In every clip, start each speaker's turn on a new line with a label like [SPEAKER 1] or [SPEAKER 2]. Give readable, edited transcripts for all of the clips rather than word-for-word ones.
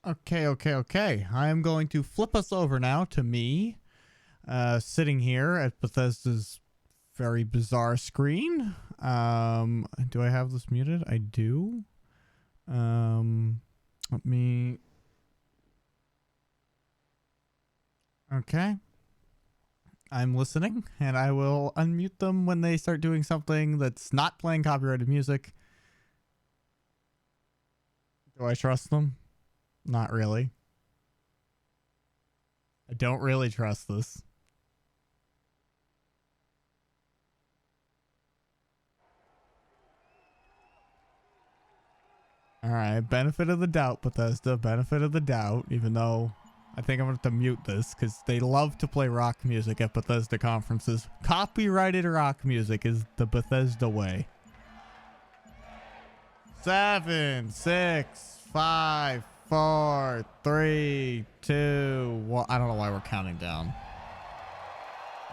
[SPEAKER 1] Okay. I am going to flip us over now to me, sitting here at Bethesda's very bizarre screen. Do I have this muted? I do. Let me... Okay. I'm listening, and I will unmute them when they start doing something that's not playing copyrighted music. Do I trust them? Not really. I don't really trust this. Alright, benefit of the doubt, Bethesda. Benefit of the doubt, even though I think I'm going to have to mute this because they love to play rock music at Bethesda conferences. Copyrighted rock music is the Bethesda way. 7, 6, 5, 4, 3, 2, 1. I don't know why we're counting down.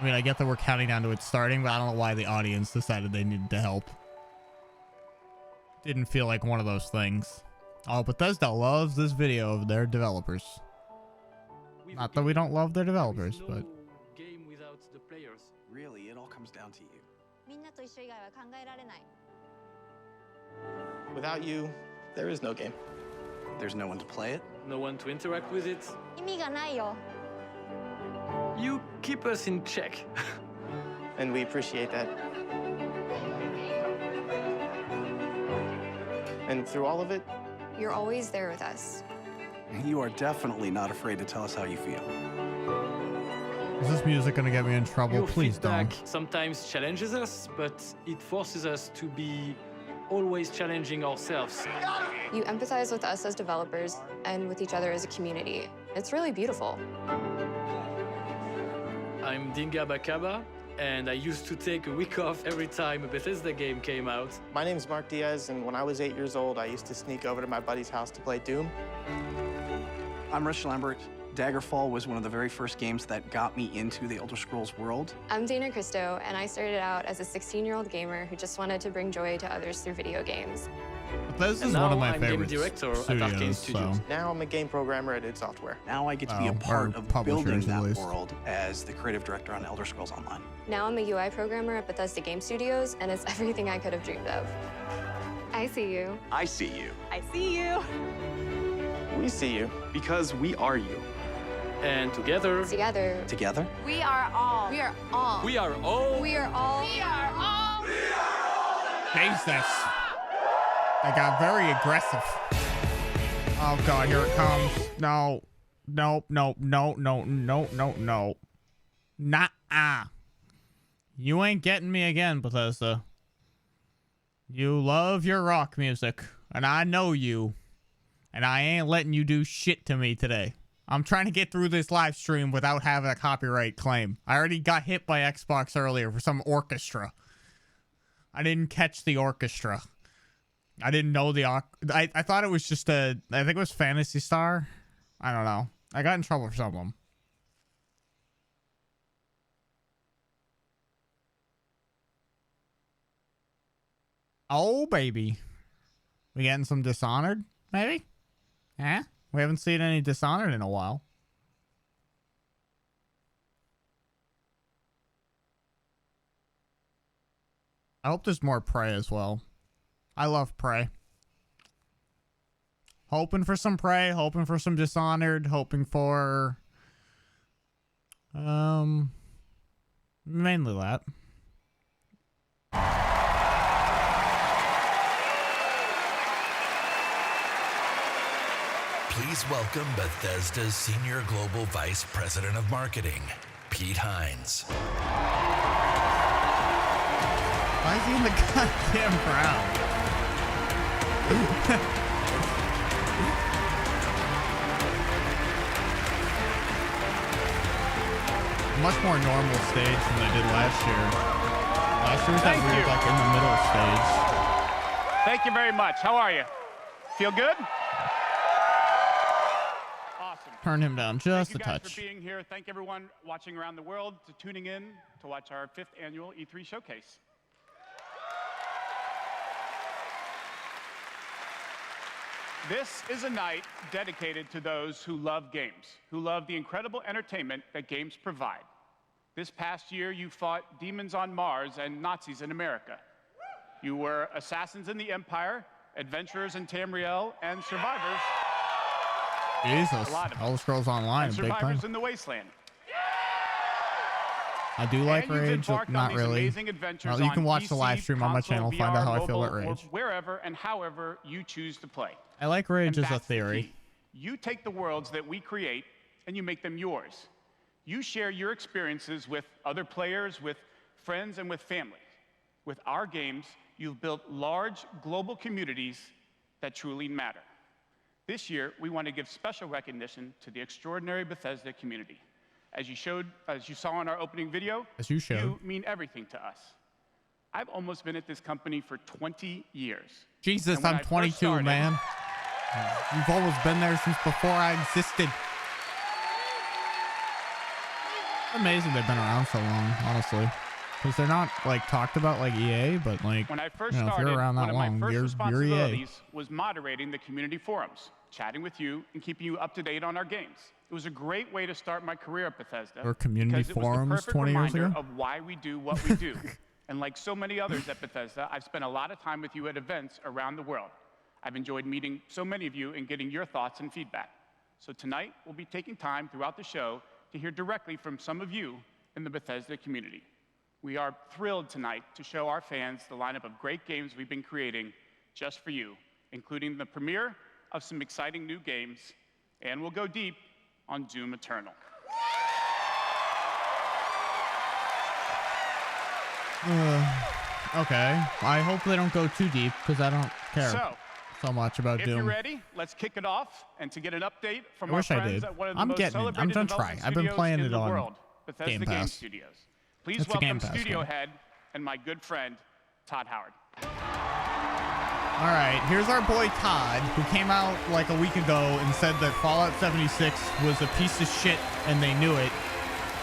[SPEAKER 1] I mean, I get that we're counting down to it starting, but I don't know why the audience decided they needed to help. Didn't feel like one of those things. Oh, Bethesda loves this video of their developers. Not that we don't love their developers, but...
[SPEAKER 2] Game without the players.
[SPEAKER 3] Really, it all comes down to you.
[SPEAKER 4] Without you, there is no game.
[SPEAKER 3] There's no one to play it.
[SPEAKER 2] No one to interact with it. You keep us in check.
[SPEAKER 4] And we appreciate that. And through all of it,
[SPEAKER 5] you're always there with us.
[SPEAKER 3] You are definitely not afraid to tell us how you feel.
[SPEAKER 1] Is this music going to get me in trouble?
[SPEAKER 2] Your
[SPEAKER 1] Please
[SPEAKER 2] feedback
[SPEAKER 1] don't.
[SPEAKER 2] sometimes challenges us, but it forces us to be always challenging ourselves.
[SPEAKER 5] You empathize with us as developers and with each other as a community. It's really beautiful.
[SPEAKER 2] I'm Dinga Bakaba, and I used to take a week off every time a Bethesda game came out.
[SPEAKER 4] my name's Mark Diaz, and when I was 8 years old, I used to sneak over to my buddy's house to play Doom.
[SPEAKER 3] I'm Rich Lambert. Daggerfall was one of the very first games that got me into the Elder Scrolls world.
[SPEAKER 5] I'm Dana Christo, and I started out as a 16-year-old gamer who just wanted to bring joy to others through video games.
[SPEAKER 1] This
[SPEAKER 2] And
[SPEAKER 1] is one of
[SPEAKER 2] now
[SPEAKER 1] my
[SPEAKER 2] I'm game
[SPEAKER 1] favorite
[SPEAKER 2] director at Arcane
[SPEAKER 1] studios,
[SPEAKER 2] Studios.
[SPEAKER 1] so...
[SPEAKER 4] Now I'm a game programmer at id Software.
[SPEAKER 3] Now I get to be a
[SPEAKER 1] Oh,
[SPEAKER 3] part
[SPEAKER 1] or
[SPEAKER 3] of
[SPEAKER 1] publishers,
[SPEAKER 3] building
[SPEAKER 1] at
[SPEAKER 3] that
[SPEAKER 1] least.
[SPEAKER 3] world as the creative director on Elder Scrolls Online.
[SPEAKER 5] Now I'm a UI programmer at Bethesda Game Studios, and it's everything I could have dreamed of. I see you.
[SPEAKER 6] I see you.
[SPEAKER 5] I see you.
[SPEAKER 4] We see you.
[SPEAKER 6] Because we are you.
[SPEAKER 2] And together,
[SPEAKER 3] Together?
[SPEAKER 5] We are all. We are all.
[SPEAKER 2] we are all...
[SPEAKER 5] We are all. We are all.
[SPEAKER 1] Jesus. They got very aggressive. Oh god, here it comes. No. No. Nah. You ain't getting me again, Bethesda. You love your rock music, and I know you. And I ain't letting you do shit to me today. I'm trying to get through this live stream without having a copyright claim. I already got hit by Xbox earlier for some orchestra. I didn't catch the orchestra. I didn't know the... I thought it was just I think it was Phantasy Star. I don't know. I got in trouble for some of them. Oh, baby. We getting some Dishonored, maybe? Huh? We haven't seen any Dishonored in a while. I hope there's more Prey as well. I love Prey. Hoping for some Prey, hoping for some Dishonored, hoping for... mainly that.
[SPEAKER 7] Please welcome Bethesda's Senior Global Vice President of Marketing, Pete Hines.
[SPEAKER 1] Why is he in the goddamn crowd? Much more normal stage than I did last year. Last year was that weird, like in the middle stage.
[SPEAKER 8] Thank you very much. How are you? Feel good? Awesome.
[SPEAKER 1] Turn him down just a
[SPEAKER 8] Thank you guys
[SPEAKER 1] touch.
[SPEAKER 8] for being here. Thank everyone watching around the world to tuning in to watch our 5th annual E3 showcase. This is a night dedicated to those who love games, who love the incredible entertainment that games provide. This past year, you fought demons on Mars and Nazis in America. You were assassins in the Empire, adventurers in Tamriel, and survivors.
[SPEAKER 1] Jesus.
[SPEAKER 8] A lot of
[SPEAKER 1] Elder Scrolls Online,
[SPEAKER 8] and
[SPEAKER 1] big
[SPEAKER 8] survivors
[SPEAKER 1] time.
[SPEAKER 8] in the Wasteland.
[SPEAKER 1] I do like
[SPEAKER 8] And you've
[SPEAKER 1] Rage,
[SPEAKER 8] embarked on
[SPEAKER 1] not
[SPEAKER 8] these
[SPEAKER 1] really.
[SPEAKER 8] amazing adventures
[SPEAKER 1] Well, you can
[SPEAKER 8] on
[SPEAKER 1] watch the
[SPEAKER 8] PC,
[SPEAKER 1] live stream on my
[SPEAKER 8] console,
[SPEAKER 1] channel, find
[SPEAKER 8] VR,
[SPEAKER 1] out how I feel
[SPEAKER 8] mobile,
[SPEAKER 1] at
[SPEAKER 8] or
[SPEAKER 1] Rage.
[SPEAKER 8] wherever and however you choose to play.
[SPEAKER 1] I like Rage
[SPEAKER 8] And
[SPEAKER 1] as a
[SPEAKER 8] that's the
[SPEAKER 1] theory.
[SPEAKER 8] key. You take the worlds that we create and you make them yours. You share your experiences with other players, with friends, and with family. With our games, you've built large global communities that truly matter. This year, we want to give special recognition to the extraordinary Bethesda community. As you saw in our opening video,
[SPEAKER 1] As you showed.
[SPEAKER 8] you mean everything to us. I've almost been at this company for 20 years.
[SPEAKER 1] Jesus,
[SPEAKER 8] And when
[SPEAKER 1] I'm
[SPEAKER 8] I first
[SPEAKER 1] 22,
[SPEAKER 8] started-
[SPEAKER 1] man. You've always been there since before I existed. Amazing they've been around so long, honestly. Because they're not, like, talked about like EA, but, like,
[SPEAKER 8] When I first
[SPEAKER 1] you know, if
[SPEAKER 8] started,
[SPEAKER 1] you're around
[SPEAKER 8] one
[SPEAKER 1] that
[SPEAKER 8] of my
[SPEAKER 1] long,
[SPEAKER 8] first
[SPEAKER 1] you're EA.
[SPEAKER 8] responsibilities was moderating the community forums, chatting with you, and keeping you up to date on our games. It was a great way to start my career at Bethesda.
[SPEAKER 1] Or community
[SPEAKER 8] because it was
[SPEAKER 1] forums
[SPEAKER 8] the perfect
[SPEAKER 1] 20 years
[SPEAKER 8] reminder
[SPEAKER 1] ago?
[SPEAKER 8] of why we do what we do. And like so many others at Bethesda, I've spent a lot of time with you at events around the world. I've enjoyed meeting so many of you and getting your thoughts and feedback. So tonight, we'll be taking time throughout the show to hear directly from some of you in the Bethesda community. We are thrilled tonight to show our fans the lineup of great games we've been creating just for you, including the premiere of some exciting new games, and we'll go deep on Doom Eternal.
[SPEAKER 1] Okay. I hope they don't go too deep, because I don't care so much about
[SPEAKER 8] If
[SPEAKER 1] Doom.
[SPEAKER 8] you're ready, let's kick it off. And to get an update from
[SPEAKER 1] I
[SPEAKER 8] our
[SPEAKER 1] wish I
[SPEAKER 8] friends
[SPEAKER 1] did.
[SPEAKER 8] at one of the
[SPEAKER 1] I'm
[SPEAKER 8] most
[SPEAKER 1] getting it. I'm
[SPEAKER 8] celebrated
[SPEAKER 1] gonna
[SPEAKER 8] development
[SPEAKER 1] try. I've been
[SPEAKER 8] studios
[SPEAKER 1] playing
[SPEAKER 8] in
[SPEAKER 1] it
[SPEAKER 8] the
[SPEAKER 1] on
[SPEAKER 8] world, Bethesda
[SPEAKER 1] Game
[SPEAKER 8] Game
[SPEAKER 1] Pass.
[SPEAKER 8] Studios. Please
[SPEAKER 1] It's a Game
[SPEAKER 8] welcome
[SPEAKER 1] Pass
[SPEAKER 8] studio
[SPEAKER 1] game.
[SPEAKER 8] head and my good friend, Todd Howard.
[SPEAKER 1] All right, here's our boy Todd, who came out like a week ago and said that Fallout 76 was a piece of shit and they knew it,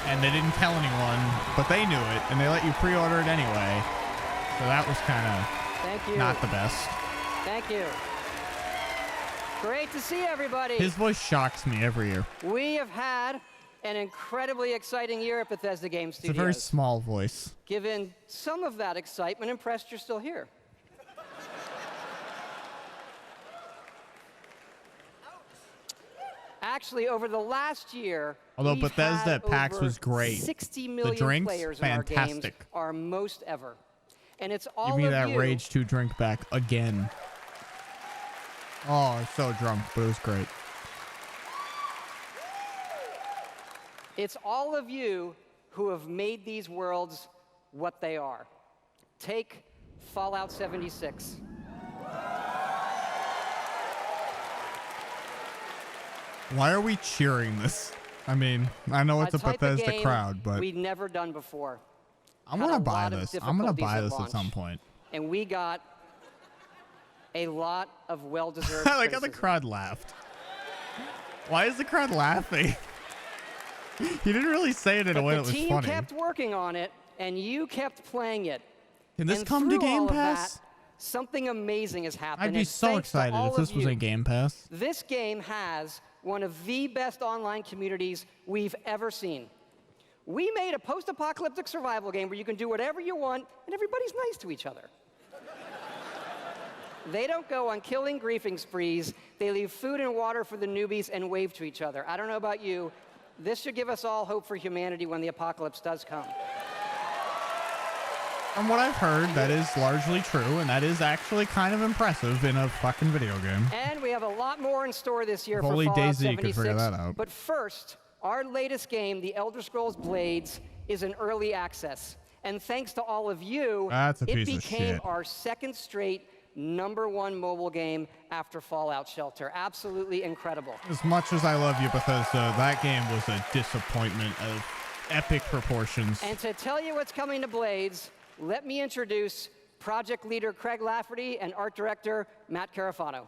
[SPEAKER 1] and they didn't tell anyone, but they knew it, and they let you pre-order it anyway. So that was kind of not the best.
[SPEAKER 6] Thank you. Great to see everybody.
[SPEAKER 1] His voice shocks me every year.
[SPEAKER 6] We have had an incredibly exciting year at Bethesda Game
[SPEAKER 1] It's a
[SPEAKER 6] Studios.
[SPEAKER 1] very small voice.
[SPEAKER 6] Given some of that excitement, impressed you're still here. Actually, over the last year,
[SPEAKER 1] Although
[SPEAKER 6] we've
[SPEAKER 1] Bethesda
[SPEAKER 6] had
[SPEAKER 1] at PAX
[SPEAKER 6] over
[SPEAKER 1] was great.
[SPEAKER 6] 60
[SPEAKER 1] The
[SPEAKER 6] million
[SPEAKER 1] drinks,
[SPEAKER 6] players in our games,
[SPEAKER 1] fantastic.
[SPEAKER 6] our most ever. And it's all
[SPEAKER 1] Give me
[SPEAKER 6] of
[SPEAKER 1] that
[SPEAKER 6] you.
[SPEAKER 1] Rage 2 drink back again. Oh, I'm so drunk, but it was great.
[SPEAKER 6] It's all of you who have made these worlds what they are. Take Fallout 76.
[SPEAKER 1] Why are we cheering this? I mean, I know it's a
[SPEAKER 6] type of
[SPEAKER 1] Bethesda
[SPEAKER 6] game
[SPEAKER 1] crowd, but
[SPEAKER 6] we'd never done before.
[SPEAKER 1] I
[SPEAKER 6] had
[SPEAKER 1] want
[SPEAKER 6] a
[SPEAKER 1] to buy
[SPEAKER 6] lot of
[SPEAKER 1] this. I'm going to
[SPEAKER 6] difficulties
[SPEAKER 1] buy
[SPEAKER 6] at
[SPEAKER 1] this at
[SPEAKER 6] launch.
[SPEAKER 1] some point.
[SPEAKER 6] And we got a lot of well-deserved
[SPEAKER 1] I like how the
[SPEAKER 6] criticism.
[SPEAKER 1] crowd laughed. Why is the crowd laughing? He didn't really say it in a way that
[SPEAKER 6] The
[SPEAKER 1] was
[SPEAKER 6] team
[SPEAKER 1] funny.
[SPEAKER 6] kept working on it, and you kept playing it.
[SPEAKER 1] Can this
[SPEAKER 6] And
[SPEAKER 1] come to
[SPEAKER 6] through
[SPEAKER 1] Game
[SPEAKER 6] all of
[SPEAKER 1] Pass?
[SPEAKER 6] that, something amazing has happened.
[SPEAKER 1] I'd be
[SPEAKER 6] and
[SPEAKER 1] so
[SPEAKER 6] thanks to
[SPEAKER 1] excited
[SPEAKER 6] all
[SPEAKER 1] if this
[SPEAKER 6] of
[SPEAKER 1] was
[SPEAKER 6] you.
[SPEAKER 1] in Game Pass.
[SPEAKER 6] This game has one of the best online communities we've ever seen. We made a post-apocalyptic survival game where you can do whatever you want, and everybody's nice to each other. They don't go on killing griefing sprees. They leave food and water for the newbies and wave to each other. I don't know about you. This should give us all hope for humanity when the apocalypse does come.
[SPEAKER 1] From what I've heard, that is largely true, and that is actually kind of impressive in a fucking video game.
[SPEAKER 6] And we have a lot more in store this year
[SPEAKER 1] If
[SPEAKER 6] for
[SPEAKER 1] only
[SPEAKER 6] Fallout
[SPEAKER 1] DayZ could
[SPEAKER 6] 76.
[SPEAKER 1] figure that out.
[SPEAKER 6] But first, our latest game, The Elder Scrolls Blades, is in early access. And thanks to all of you,
[SPEAKER 1] That's a
[SPEAKER 6] it
[SPEAKER 1] piece of
[SPEAKER 6] became
[SPEAKER 1] shit.
[SPEAKER 6] our second straight #1 mobile game after Fallout Shelter. Absolutely incredible.
[SPEAKER 1] As much as I love you, Bethesda, that game was a disappointment of epic proportions.
[SPEAKER 6] And to tell you what's coming to Blades, let me introduce project leader Craig Lafferty and art director Matt Carafano.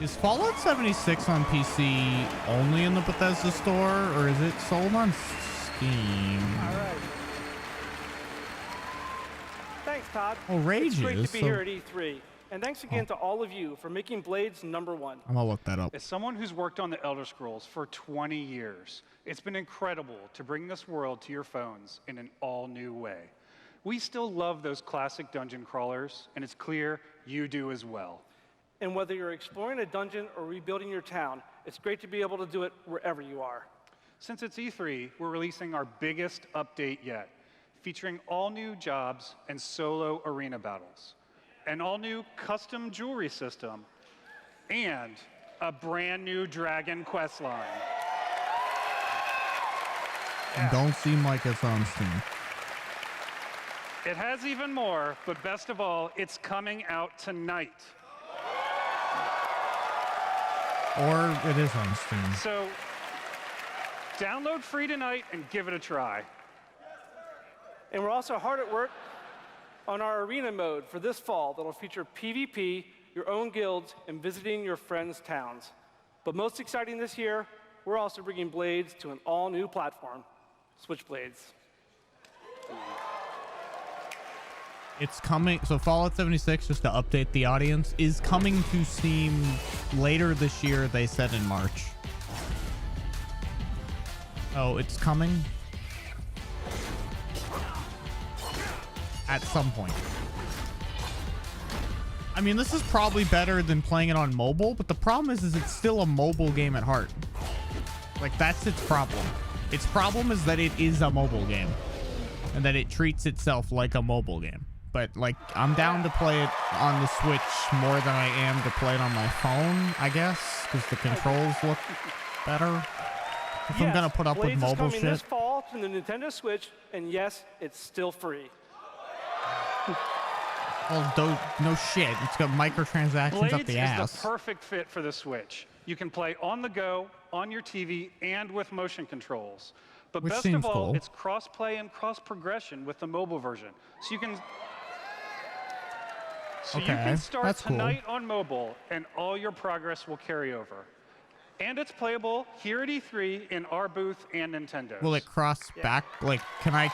[SPEAKER 1] Is Fallout 76 on PC only in the Bethesda store, or is it sold on Steam?
[SPEAKER 9] All right. Thanks, Todd.
[SPEAKER 1] Well, Rage
[SPEAKER 9] It's great
[SPEAKER 1] is,
[SPEAKER 9] to be
[SPEAKER 1] so-
[SPEAKER 9] here at E3. And thanks again to all of you for making Blades #1.
[SPEAKER 1] I'm gonna look that up.
[SPEAKER 10] As someone who's worked on the Elder Scrolls for 20 years, it's been incredible to bring this world to your phones in an all-new way. We still love those classic dungeon crawlers, and it's clear you do as well.
[SPEAKER 9] And whether you're exploring a dungeon or rebuilding your town, it's great to be able to do it wherever you are.
[SPEAKER 10] Since it's E3, we're releasing our biggest update yet, featuring all new jobs and solo arena battles, an all-new custom jewelry system, and a brand new Dragon quest line.
[SPEAKER 1] And don't seem like it's on Steam.
[SPEAKER 10] It has even more, but best of all, it's coming out tonight.
[SPEAKER 1] Or it is on Steam.
[SPEAKER 10] So download free tonight and give it a try.
[SPEAKER 9] And we're also hard at work on our arena mode for this fall that'll feature PvP, your own guilds, and visiting your friends' towns. But most exciting this year, we're also bringing Blades to an all-new platform, Switchblades.
[SPEAKER 1] It's coming, so Fallout 76, just to update the audience, is coming to Steam later this year, they said in March. Oh, it's coming at some point. I mean, this is probably better than playing it on mobile, but the problem is it's still a mobile game at heart. Like, that's its problem. Its problem is that it is a mobile game and that it treats itself like a mobile game. But, like, I'm down to play it on the Switch more than I am to play it on my phone, I guess, because the controls look better. If I'm gonna put up with mobile
[SPEAKER 9] Blades is
[SPEAKER 1] shit.
[SPEAKER 9] coming this fall to the Nintendo Switch, and yes, it's still free.
[SPEAKER 1] Well, no shit. It's got microtransactions
[SPEAKER 10] Blades
[SPEAKER 1] up the ass.
[SPEAKER 10] is the perfect fit for the Switch. You can play on the go, on your TV, and with motion controls. But
[SPEAKER 1] Which
[SPEAKER 10] best
[SPEAKER 1] seems
[SPEAKER 10] of all,
[SPEAKER 1] cool.
[SPEAKER 10] it's cross-play and cross-progression with the mobile version. So you can
[SPEAKER 1] Okay,
[SPEAKER 10] start
[SPEAKER 1] that's cool.
[SPEAKER 10] tonight on mobile, and all your progress will carry over. And it's playable here at E3 in our booth and Nintendo's.
[SPEAKER 1] Will it cross back? Like, can I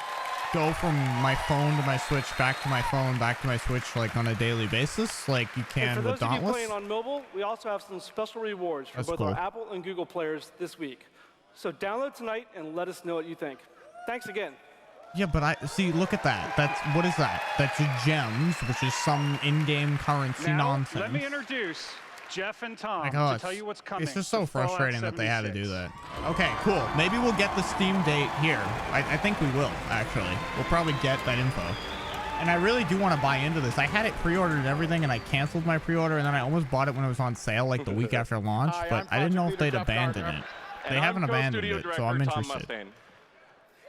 [SPEAKER 1] go from my phone to my Switch, back to my phone, back to my Switch, like, on a daily basis? Like you
[SPEAKER 9] And
[SPEAKER 1] can
[SPEAKER 9] for
[SPEAKER 1] with
[SPEAKER 9] those of you
[SPEAKER 1] Dauntless?
[SPEAKER 9] playing on mobile, we also have some special rewards for
[SPEAKER 1] That's
[SPEAKER 9] both
[SPEAKER 1] cool.
[SPEAKER 9] our Apple and Google players this week. So download tonight and let us know what you think. Thanks again.
[SPEAKER 1] Yeah, but I see. Look at that. What is that? That's gems, which is some in-game currency
[SPEAKER 10] now,
[SPEAKER 1] nonsense.
[SPEAKER 10] let me introduce Jeff and Tom
[SPEAKER 1] Like, oh,
[SPEAKER 10] to tell you what's coming.
[SPEAKER 1] It's just so
[SPEAKER 10] to Fallout
[SPEAKER 1] frustrating that they had to
[SPEAKER 10] 76.
[SPEAKER 1] do that. Okay, cool. Maybe we'll get the Steam date here. I think we will, actually. We'll probably get that info. And I really do want to buy into this. I had it pre-ordered and everything, and I canceled my pre-order, and then I almost bought it when it was on sale, like the week after launch,
[SPEAKER 11] Hi,
[SPEAKER 1] but
[SPEAKER 11] I'm
[SPEAKER 1] I didn't know if
[SPEAKER 11] Project
[SPEAKER 1] they'd
[SPEAKER 11] Leader Jeff
[SPEAKER 1] abandoned
[SPEAKER 11] Gardner.
[SPEAKER 1] it.
[SPEAKER 11] And
[SPEAKER 1] They
[SPEAKER 11] I'm
[SPEAKER 1] haven't abandoned
[SPEAKER 11] co-studio
[SPEAKER 1] it, so I'm
[SPEAKER 11] director Tom
[SPEAKER 1] interested.
[SPEAKER 11] Mustaine.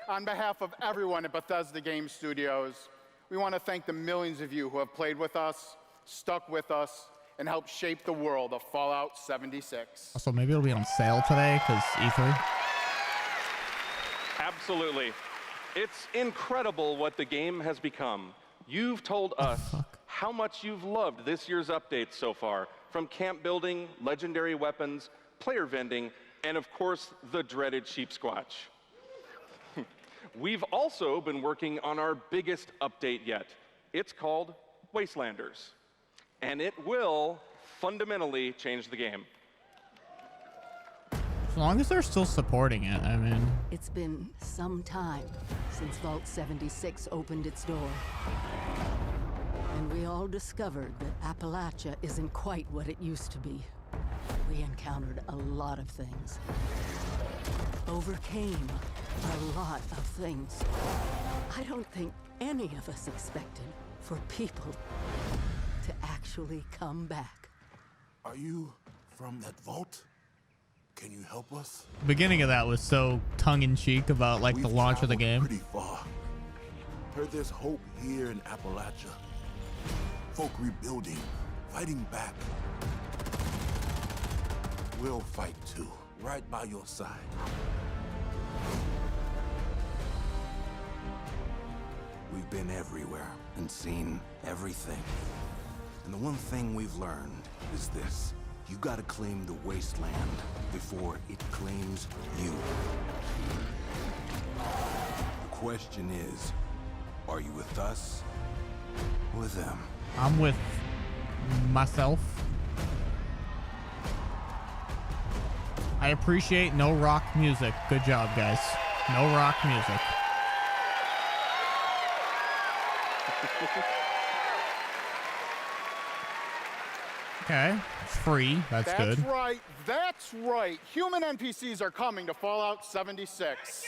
[SPEAKER 11] On behalf of everyone at Bethesda Game Studios, we want to thank the millions of you who have played with us, stuck with us, and helped shape the world of Fallout 76.
[SPEAKER 1] Also, maybe it'll be on sale today, because E3.
[SPEAKER 12] Absolutely. It's incredible what the game has become. You've told us how much you've loved this year's updates so far, from camp building, legendary weapons, player vending, and of course, the dreaded sheep squatch. We've also been working on our biggest update yet. It's called Wastelanders, and it will fundamentally change the game.
[SPEAKER 1] As long as they're still supporting it, I mean.
[SPEAKER 13] It's been some time since Vault 76 opened its door. And we all discovered that Appalachia isn't quite what it used to be. We encountered a lot of things. Overcame a lot of things. I don't think any of us expected for people to actually come back.
[SPEAKER 14] Are you from that vault? Can you help us?
[SPEAKER 1] The beginning of that was so tongue-in-cheek about, like, the launch of the game.
[SPEAKER 14] Pretty far. Heard there's hope here in Appalachia. Folk rebuilding, fighting back. We'll fight too, right by your side. We've been everywhere and seen everything. And the one thing we've learned is this. You gotta claim the wasteland before it claims you. The question is, are you with us or with them?
[SPEAKER 1] I'm with myself. I appreciate no rock music. Good job, guys. No rock music. Okay, it's free. That's good.
[SPEAKER 11] That's right. That's right. Human NPCs are coming to Fallout 76.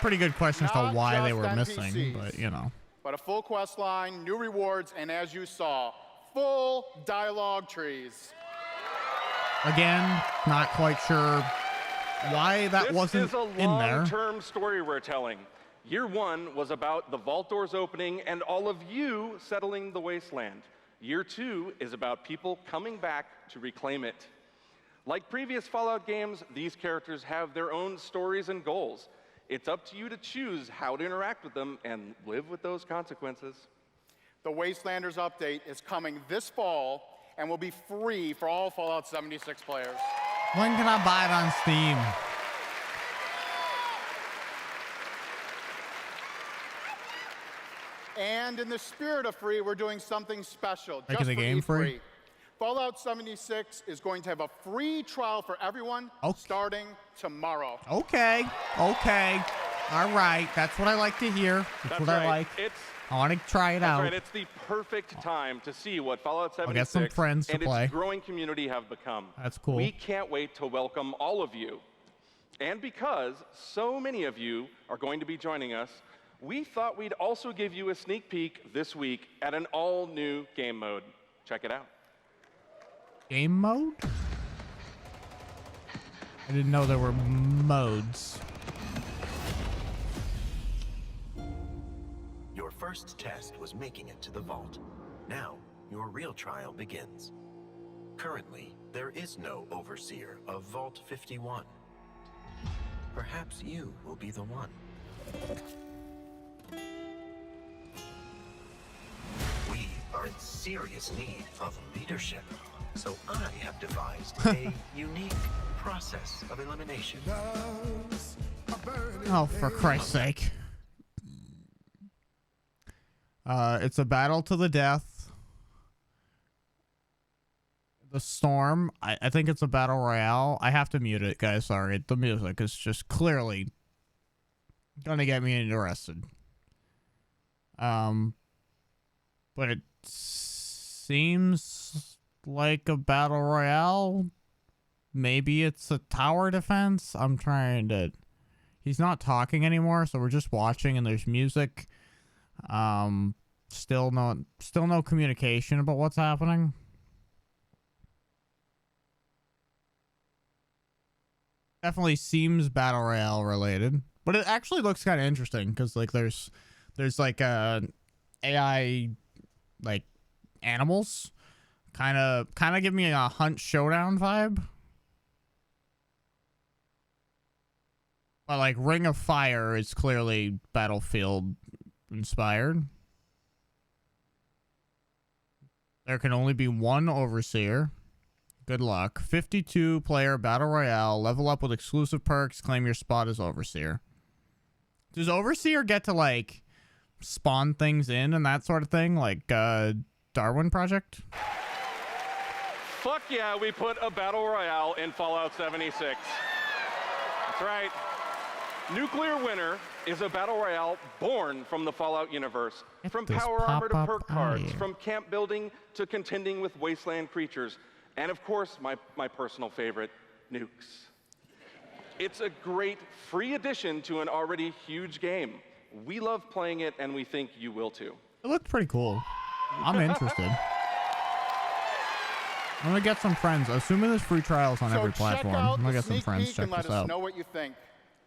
[SPEAKER 1] Pretty good question as to
[SPEAKER 11] Not
[SPEAKER 1] why they
[SPEAKER 11] just
[SPEAKER 1] were missing,
[SPEAKER 11] NPCs,
[SPEAKER 1] but you know.
[SPEAKER 11] But a full quest line, new rewards, and as you saw, full dialogue trees.
[SPEAKER 1] Again, not quite sure why that wasn't
[SPEAKER 12] This is a
[SPEAKER 1] in there.
[SPEAKER 12] long-term story we're telling. Year one was about the vault doors opening and all of you settling the wasteland. Year two is about people coming back to reclaim it. Like previous Fallout games, these characters have their own stories and goals. It's up to you to choose how to interact with them and live with those consequences.
[SPEAKER 11] The Wastelanders update is coming this fall and will be free for all Fallout 76 players.
[SPEAKER 1] When can I buy it on Steam?
[SPEAKER 11] And in the spirit of free, we're doing something special.
[SPEAKER 1] Making
[SPEAKER 11] just
[SPEAKER 1] the
[SPEAKER 11] for
[SPEAKER 1] game
[SPEAKER 11] E3.
[SPEAKER 1] free?
[SPEAKER 11] Fallout 76 is going to have a free trial for everyone starting tomorrow.
[SPEAKER 1] Okay. Okay. All right. That's what I like to hear. That's what
[SPEAKER 12] right.
[SPEAKER 1] I like. I want to try it
[SPEAKER 12] That's
[SPEAKER 1] out.
[SPEAKER 12] right. It's the perfect time to see what Fallout 76
[SPEAKER 1] I'll get some friends to
[SPEAKER 12] and
[SPEAKER 1] play.
[SPEAKER 12] its growing community have become.
[SPEAKER 1] That's cool.
[SPEAKER 12] We can't wait to welcome all of you. And because so many of you are going to be joining us, we thought we'd also give you a sneak peek this week at an all-new game mode. Check it out.
[SPEAKER 1] Game mode? I didn't know there were modes.
[SPEAKER 15] Your first test was making it to the vault. Now, your real trial begins. Currently, there is no overseer of Vault 51. Perhaps you will be the one. We are in serious need of leadership, so I have devised a unique process of elimination.
[SPEAKER 1] Oh, for Christ's sake. It's a battle to the death. The storm. I think it's a battle royale. I have to mute it, guys. Sorry. The music is just clearly gonna get me interested. But it seems like a battle royale. Maybe it's a tower defense. I'm trying to... He's not talking anymore, so we're just watching and there's music. Still no communication about what's happening. Definitely seems battle royale related, but it actually looks kind of interesting because like there's like AI like animals, kind of give me a Hunt Showdown vibe. But like Ring of Fire is clearly Battlefield inspired. There can only be one overseer. Good luck. 52 player battle royale. Level up with exclusive perks. Claim your spot as overseer. Does overseer get to like spawn things in and that sort of thing, like Darwin Project?
[SPEAKER 12] Fuck yeah, we put a battle royale in Fallout 76. That's right. Nuclear Winter is a battle royale born from the Fallout universe. From power armor to perk cards, from camp building to contending with wasteland creatures, and of course, my personal favorite, nukes. It's a great free addition to an already huge game. We love playing it, and we think you will too.
[SPEAKER 1] It looked pretty cool. I'm interested. I'm gonna get some friends. Assuming there's free trials on every platform, I'm gonna get some friends to check
[SPEAKER 11] and let
[SPEAKER 1] this
[SPEAKER 11] us
[SPEAKER 1] out.
[SPEAKER 11] know what you think.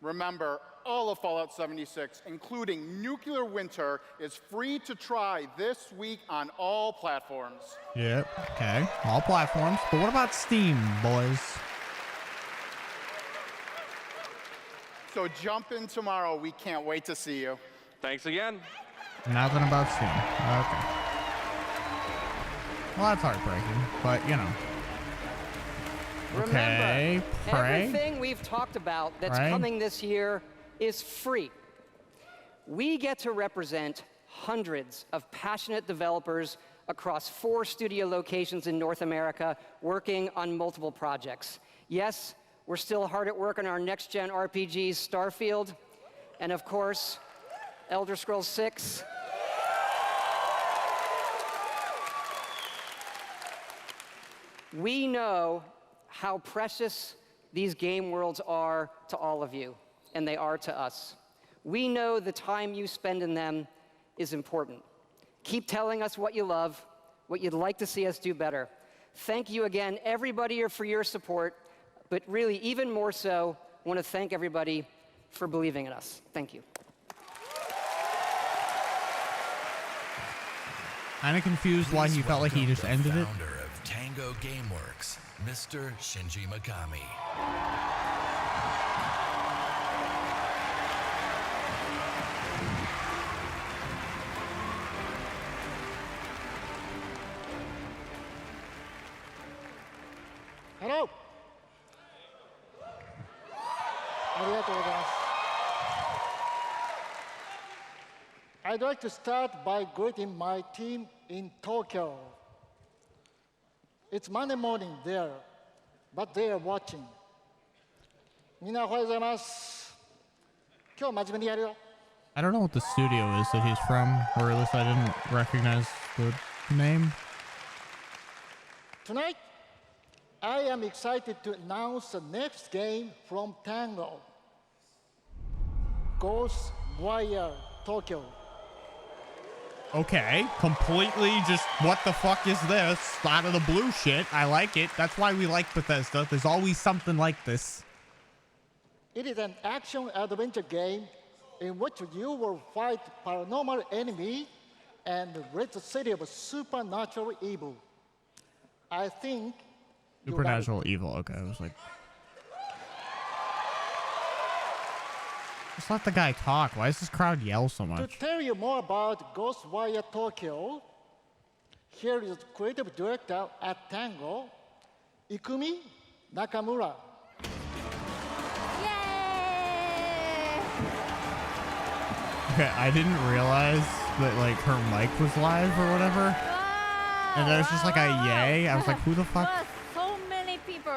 [SPEAKER 11] Remember, all of Fallout 76, including Nuclear Winter, is free to try this week on all platforms.
[SPEAKER 1] Yep. Okay. All platforms. But what about Steam, boys?
[SPEAKER 11] So jump in tomorrow. We can't wait to see you.
[SPEAKER 12] Thanks again.
[SPEAKER 1] Nothing about Steam. Okay. Well, that's heartbreaking, but you know. Okay.
[SPEAKER 6] Remember,
[SPEAKER 1] Pray.
[SPEAKER 6] everything we've talked about that's
[SPEAKER 1] Pray.
[SPEAKER 6] coming this year is free. We get to represent hundreds of passionate developers across 4 studio locations in North America working on multiple projects. Yes, we're still hard at work on our next-gen RPGs, Starfield, and of course, Elder Scrolls 6. We know how precious these game worlds are to all of you, and they are to us. We know the time you spend in them is important. Keep telling us what you love, what you'd like to see us do better. Thank you again, everybody, for your support, but really, even more so, I want to thank everybody for believing in us. Thank you.
[SPEAKER 1] Kind of confused why he felt like he just ended it.
[SPEAKER 7] Founder of Tango Gameworks, Mr. Shinji Mikami.
[SPEAKER 16] Hello. ありがとうございます。I'd like to start by greeting my team in Tokyo. It's Monday morning there, but they are watching. みんなおはようございます。今日真面目にやるよ。
[SPEAKER 1] I don't know what the studio is that he's from, or at least I didn't recognize the name.
[SPEAKER 16] Tonight, I am excited to announce the next game from Tango. Ghostwire Tokyo.
[SPEAKER 1] Okay, completely just what the fuck is this? Out of the blue shit. I like it. That's why we like Bethesda. There's always something like this.
[SPEAKER 16] It is an action-adventure game in which you will fight paranormal enemy and rid the city of supernatural evil. I think
[SPEAKER 1] Supernatural evil. Okay, I was like, just let the guy talk. Why does this crowd yell so
[SPEAKER 16] To
[SPEAKER 1] much?
[SPEAKER 16] tell you more about Ghostwire Tokyo, here is creative director at Tango, Ikumi Nakamura.
[SPEAKER 1] Okay, I didn't realize that like her mic was live or whatever. And there was just like a yay. I was like, who the fuck?
[SPEAKER 17] Wow, so many people.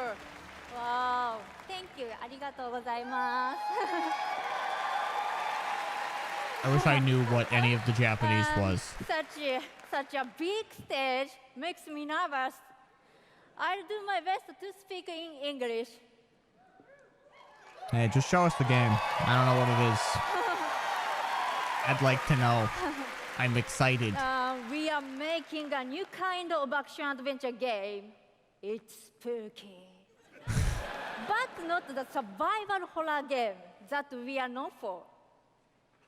[SPEAKER 17] Wow. Thank you. ありがとうございます。
[SPEAKER 1] I wish I knew what any of the Japanese was.
[SPEAKER 17] Such a big stage makes me nervous. I'll do my best to speak in English.
[SPEAKER 1] Hey, just show us the game. I don't know what it is. I'd like to know. I'm excited.
[SPEAKER 17] We are making a new kind of action-adventure game. It's spooky. But not the survival horror game that we are known for.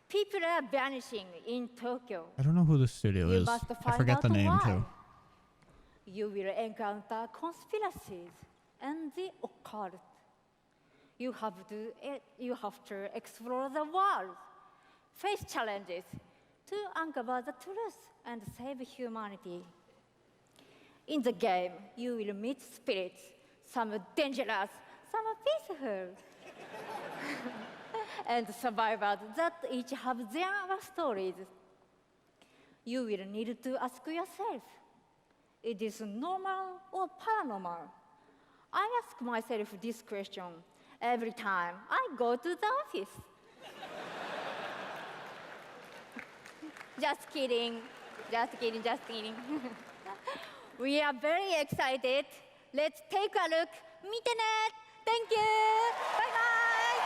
[SPEAKER 17] People are vanishing in Tokyo.
[SPEAKER 1] I don't know who the studio
[SPEAKER 17] You
[SPEAKER 1] is.
[SPEAKER 17] must
[SPEAKER 1] I
[SPEAKER 17] find
[SPEAKER 1] forget
[SPEAKER 17] out
[SPEAKER 1] the name
[SPEAKER 17] why.
[SPEAKER 1] too.
[SPEAKER 17] You will encounter conspiracies and the occult. You have to explore the world, face challenges to uncover the truth and save humanity. In the game, you will meet spirits, some dangerous, some peaceful, and survivors that each have their stories. You will need to ask yourself, is this normal or paranormal? I ask myself this question every time I go to the office. Just kidding. Just kidding, just kidding. We are very excited. Let's take a look. 見てね. Thank you. Bye-bye.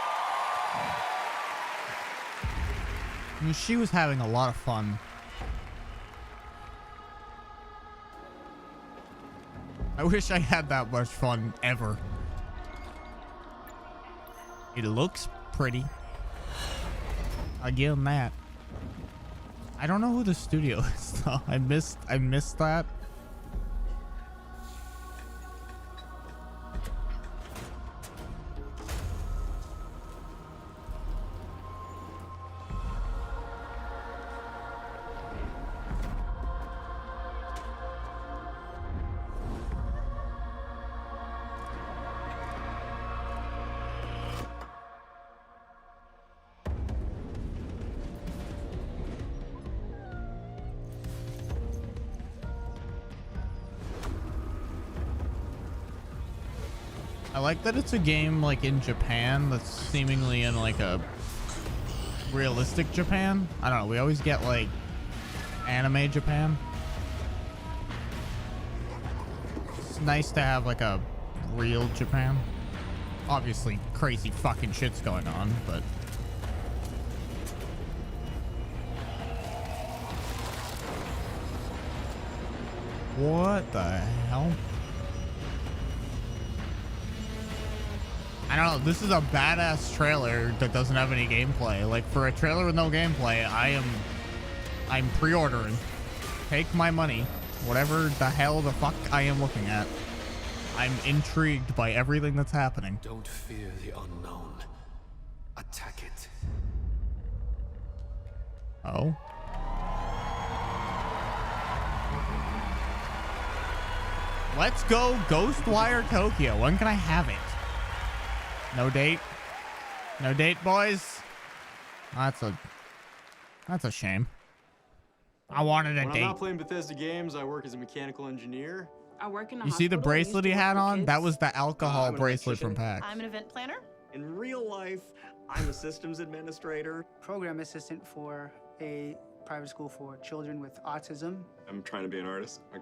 [SPEAKER 1] I mean, she was having a lot of fun. I wish I had that much fun ever. It looks pretty. I'll give him that. I don't know who the studio is though. I missed that. I like that it's a game like in Japan that's seemingly in like a realistic Japan. I don't know. We always get like anime Japan. It's nice to have like a real Japan. Obviously crazy fucking shit's going on, but what the hell? I don't know. This is a badass trailer that doesn't have any gameplay. Like, for a trailer with no gameplay, I'm pre-ordering. Take my money. Whatever the hell the fuck I am looking at. I'm intrigued by everything that's happening.
[SPEAKER 18] Don't fear the unknown. Attack it.
[SPEAKER 1] Oh. Let's go Ghostwire Tokyo. When can I have it? No date. No date, boys. That's a shame. I wanted a
[SPEAKER 19] When
[SPEAKER 1] date.
[SPEAKER 19] I'm not playing Bethesda games, I work as a mechanical engineer.
[SPEAKER 20] I work in a
[SPEAKER 1] You see the
[SPEAKER 20] hospital. I used
[SPEAKER 1] bracelet
[SPEAKER 20] to
[SPEAKER 1] he
[SPEAKER 20] work
[SPEAKER 1] had
[SPEAKER 20] for
[SPEAKER 1] on?
[SPEAKER 20] kids.
[SPEAKER 1] That was the alcohol
[SPEAKER 19] I'm an
[SPEAKER 1] bracelet
[SPEAKER 19] electrician.
[SPEAKER 1] from PAX.
[SPEAKER 20] I'm an event planner.
[SPEAKER 21] In real life, I'm a systems administrator.
[SPEAKER 22] Program assistant for a private school for children with autism.
[SPEAKER 23] I'm trying to be an artist. I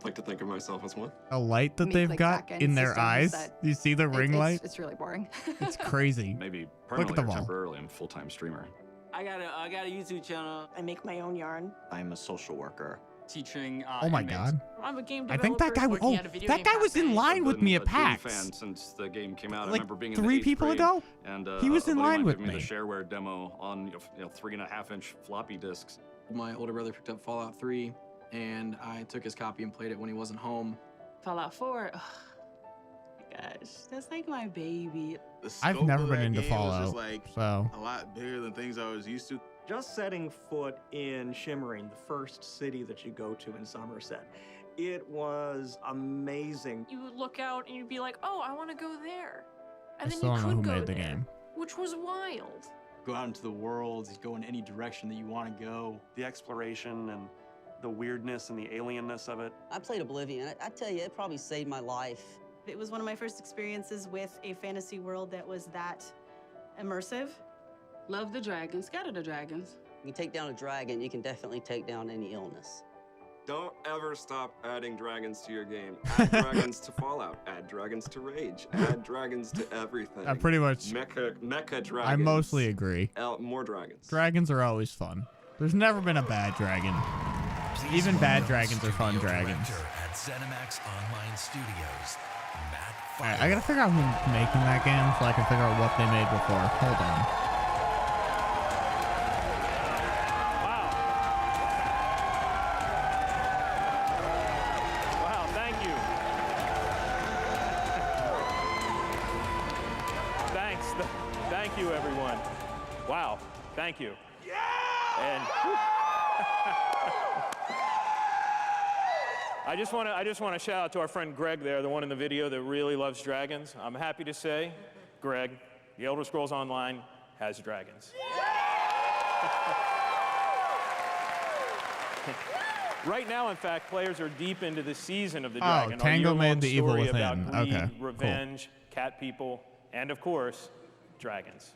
[SPEAKER 23] like to think of myself as one.
[SPEAKER 1] The light that
[SPEAKER 24] Meet,
[SPEAKER 1] they've
[SPEAKER 24] like,
[SPEAKER 1] got
[SPEAKER 24] back-end
[SPEAKER 1] in their
[SPEAKER 24] systems
[SPEAKER 1] eyes.
[SPEAKER 24] that-
[SPEAKER 1] You see the ring light?
[SPEAKER 24] It's really boring.
[SPEAKER 1] It's crazy.
[SPEAKER 23] Maybe
[SPEAKER 1] Look at
[SPEAKER 23] permanently
[SPEAKER 1] them
[SPEAKER 23] or
[SPEAKER 1] all.
[SPEAKER 23] temporarily, I'm a full-time streamer.
[SPEAKER 20] I got a YouTube channel.
[SPEAKER 25] I make my own yarn.
[SPEAKER 23] I'm a social worker.
[SPEAKER 19] Teaching.
[SPEAKER 1] Oh my god.
[SPEAKER 20] I'm a game
[SPEAKER 1] I
[SPEAKER 20] developer.
[SPEAKER 1] think that guy.
[SPEAKER 20] working
[SPEAKER 1] Oh,
[SPEAKER 20] at a video
[SPEAKER 1] that
[SPEAKER 20] game
[SPEAKER 1] guy was in
[SPEAKER 20] cafe.
[SPEAKER 1] line with me at
[SPEAKER 23] I've been a Doom
[SPEAKER 1] PAX.
[SPEAKER 23] fan since the game came out. I
[SPEAKER 1] Like
[SPEAKER 23] remember being in
[SPEAKER 1] 3
[SPEAKER 23] the 8th
[SPEAKER 1] people
[SPEAKER 23] grade,
[SPEAKER 1] ago?
[SPEAKER 23] and
[SPEAKER 1] He was in
[SPEAKER 23] a buddy of
[SPEAKER 1] line
[SPEAKER 23] mine
[SPEAKER 1] with
[SPEAKER 23] gave me
[SPEAKER 1] me.
[SPEAKER 23] the shareware demo on 3.5-inch floppy disks.
[SPEAKER 19] My older brother picked up Fallout 3, and I took his copy and played it when he wasn't home.
[SPEAKER 20] Fallout 4. Oh, my gosh, that's like my baby.
[SPEAKER 1] I've never been into Fallout, so
[SPEAKER 26] a lot bigger than things I was used to.
[SPEAKER 25] Just setting foot in Shimmering, the first city that you go to in Somerset, it was amazing.
[SPEAKER 20] You would look out and you'd be like, oh, I want to go there.
[SPEAKER 1] I
[SPEAKER 20] And then
[SPEAKER 1] still
[SPEAKER 20] you
[SPEAKER 1] don't know
[SPEAKER 20] could
[SPEAKER 1] who
[SPEAKER 20] go
[SPEAKER 1] made the
[SPEAKER 20] there,
[SPEAKER 1] game.
[SPEAKER 20] which was wild.
[SPEAKER 19] Go out into the world, go in any direction that you want to go.
[SPEAKER 27] The exploration and the weirdness and the alienness of it.
[SPEAKER 28] I played Oblivion. I tell you, it probably saved my life.
[SPEAKER 29] It was one of my first experiences with a fantasy world that was that immersive.
[SPEAKER 20] Love the dragons. Scatter the dragons.
[SPEAKER 28] You take down a dragon, you can definitely take down any illness.
[SPEAKER 23] Don't ever stop adding dragons to your game. Add dragons to Fallout. Add dragons to Rage. Add dragons to everything.
[SPEAKER 1] I pretty much.
[SPEAKER 23] Mecha dragons.
[SPEAKER 1] I mostly agree.
[SPEAKER 23] More dragons.
[SPEAKER 1] Dragons are always fun. There's never been a bad dragon. Even bad dragons are fun dragons.
[SPEAKER 7] At ZeniMax Online Studios, Matt
[SPEAKER 1] Alright, I gotta figure out who's making that game so I can figure out what they made before. Hold on.
[SPEAKER 30] Wow, thank you. Thanks. Thank you, everyone. Wow, thank you. Yeah! And I just want to shout out to our friend Greg there, the one in the video that really loves dragons. I'm happy to say, Greg, The Elder Scrolls Online has dragons. Right now, in fact, players are deep into the season of the dragon.
[SPEAKER 1] Tango made the evil
[SPEAKER 30] story
[SPEAKER 1] within.
[SPEAKER 30] about greed,
[SPEAKER 1] Okay, cool.
[SPEAKER 30] revenge, cat people, and of course, dragons.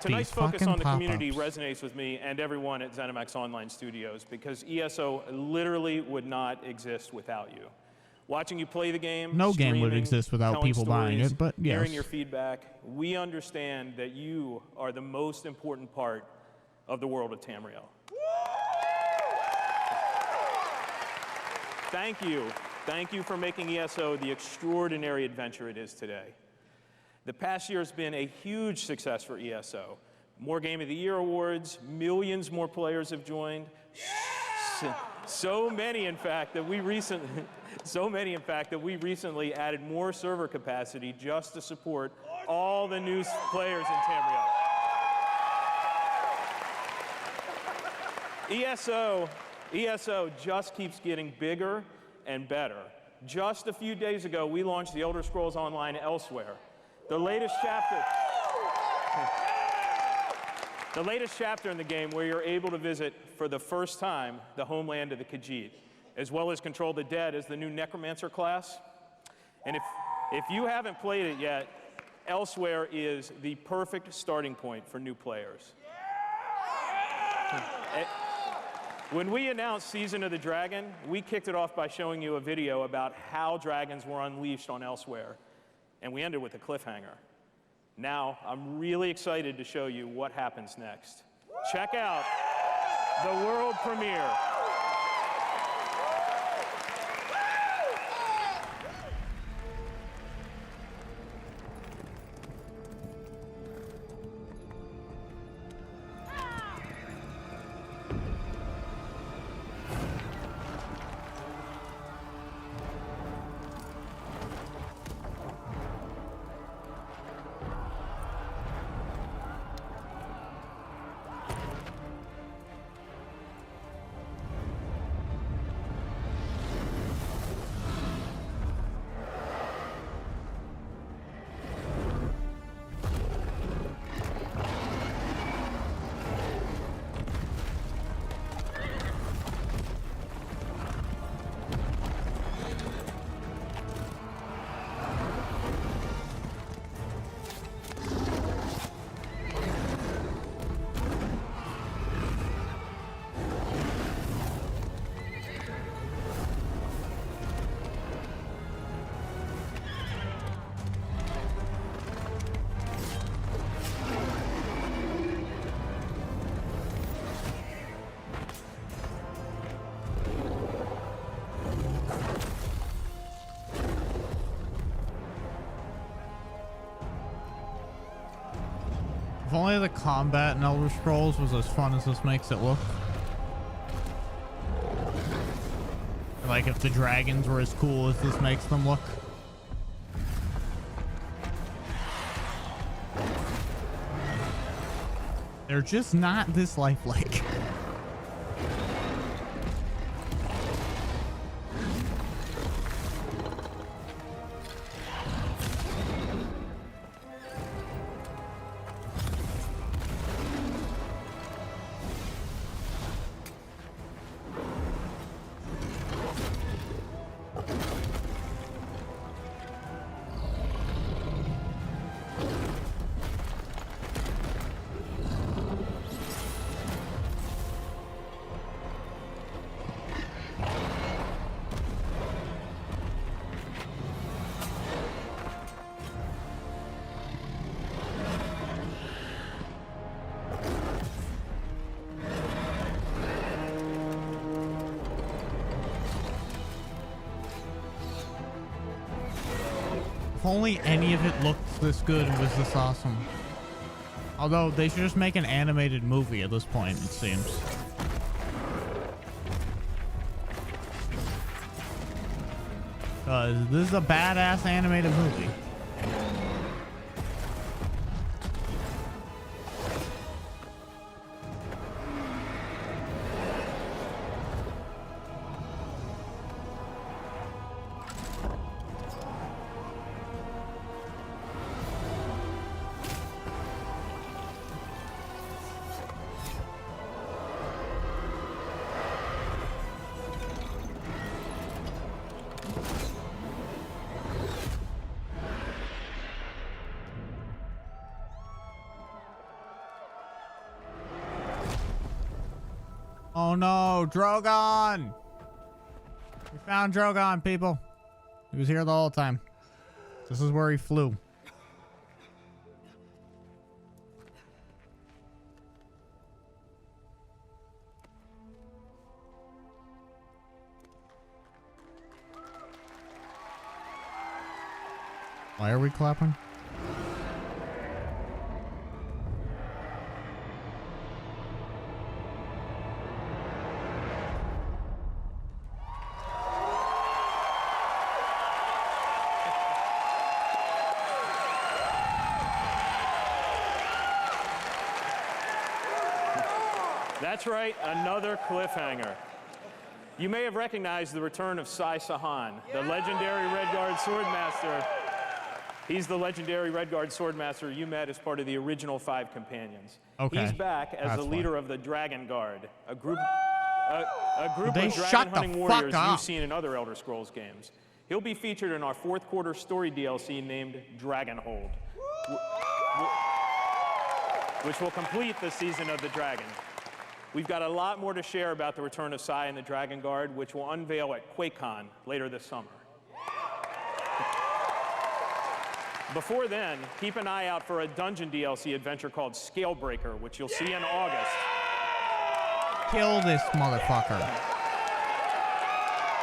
[SPEAKER 30] Tonight's
[SPEAKER 1] These
[SPEAKER 30] focus
[SPEAKER 1] fucking
[SPEAKER 30] on the community
[SPEAKER 1] pop-ups.
[SPEAKER 30] resonates with me and everyone at ZeniMax Online Studios because ESO literally would not exist without you. Watching you play the game,
[SPEAKER 1] No game would
[SPEAKER 30] streaming,
[SPEAKER 1] exist without
[SPEAKER 30] telling
[SPEAKER 1] people buying
[SPEAKER 30] stories,
[SPEAKER 1] it, but
[SPEAKER 30] hearing
[SPEAKER 1] yes.
[SPEAKER 30] your feedback, we understand that you are the most important part of the world of Tamriel. Thank you. Thank you for making ESO the extraordinary adventure it is today. The past year has been a huge success for ESO. More Game of the Year awards, millions more players have joined. So many, in fact, that we recently added more server capacity just to support all the new players in Tamriel. ESO just keeps getting bigger and better. Just a few days ago, we launched The Elder Scrolls Online Elsewhere. The latest chapter in the game where you're able to visit for the first time the homeland of the Khajiit, as well as control the dead as the new Necromancer class. And if you haven't played it yet, Elsewhere is the perfect starting point for new players. When we announced Season of the Dragon, we kicked it off by showing you a video about how dragons were unleashed on Elsewhere, and we ended with a cliffhanger. Now, I'm really excited to show you what happens next. Check out the world premiere.
[SPEAKER 1] If only the combat in Elder Scrolls was as fun as this makes it look. Like if the dragons were as cool as this makes them look. They're just not this lifelike. If only any of it looked this good and was this awesome. Although they should just make an animated movie at this point, it seems. This is a badass animated movie. Oh no, Drogon! We found Drogon, people. He was here the whole time. This is where he flew. Why are we clapping?
[SPEAKER 30] That's right, another cliffhanger. You may have recognized the return of Sai Sahan, the legendary Redguard Swordmaster. He's the legendary Redguard Swordmaster you met as part of the original 5 companions.
[SPEAKER 1] Okay.
[SPEAKER 30] He's back as the leader of the Dragon Guard, a group of dragon hunting warriors you've seen in other Elder Scrolls games. He'll be featured in our fourth quarter story DLC named Dragonhold, which will complete the season of the Dragon. We've got a lot more to share about the return of Sai and the Dragon Guard, which will unveil at QuakeCon later this summer. Before then, keep an eye out for a dungeon DLC adventure called Scalebreaker, which you'll see in August.
[SPEAKER 1] Kill this motherfucker.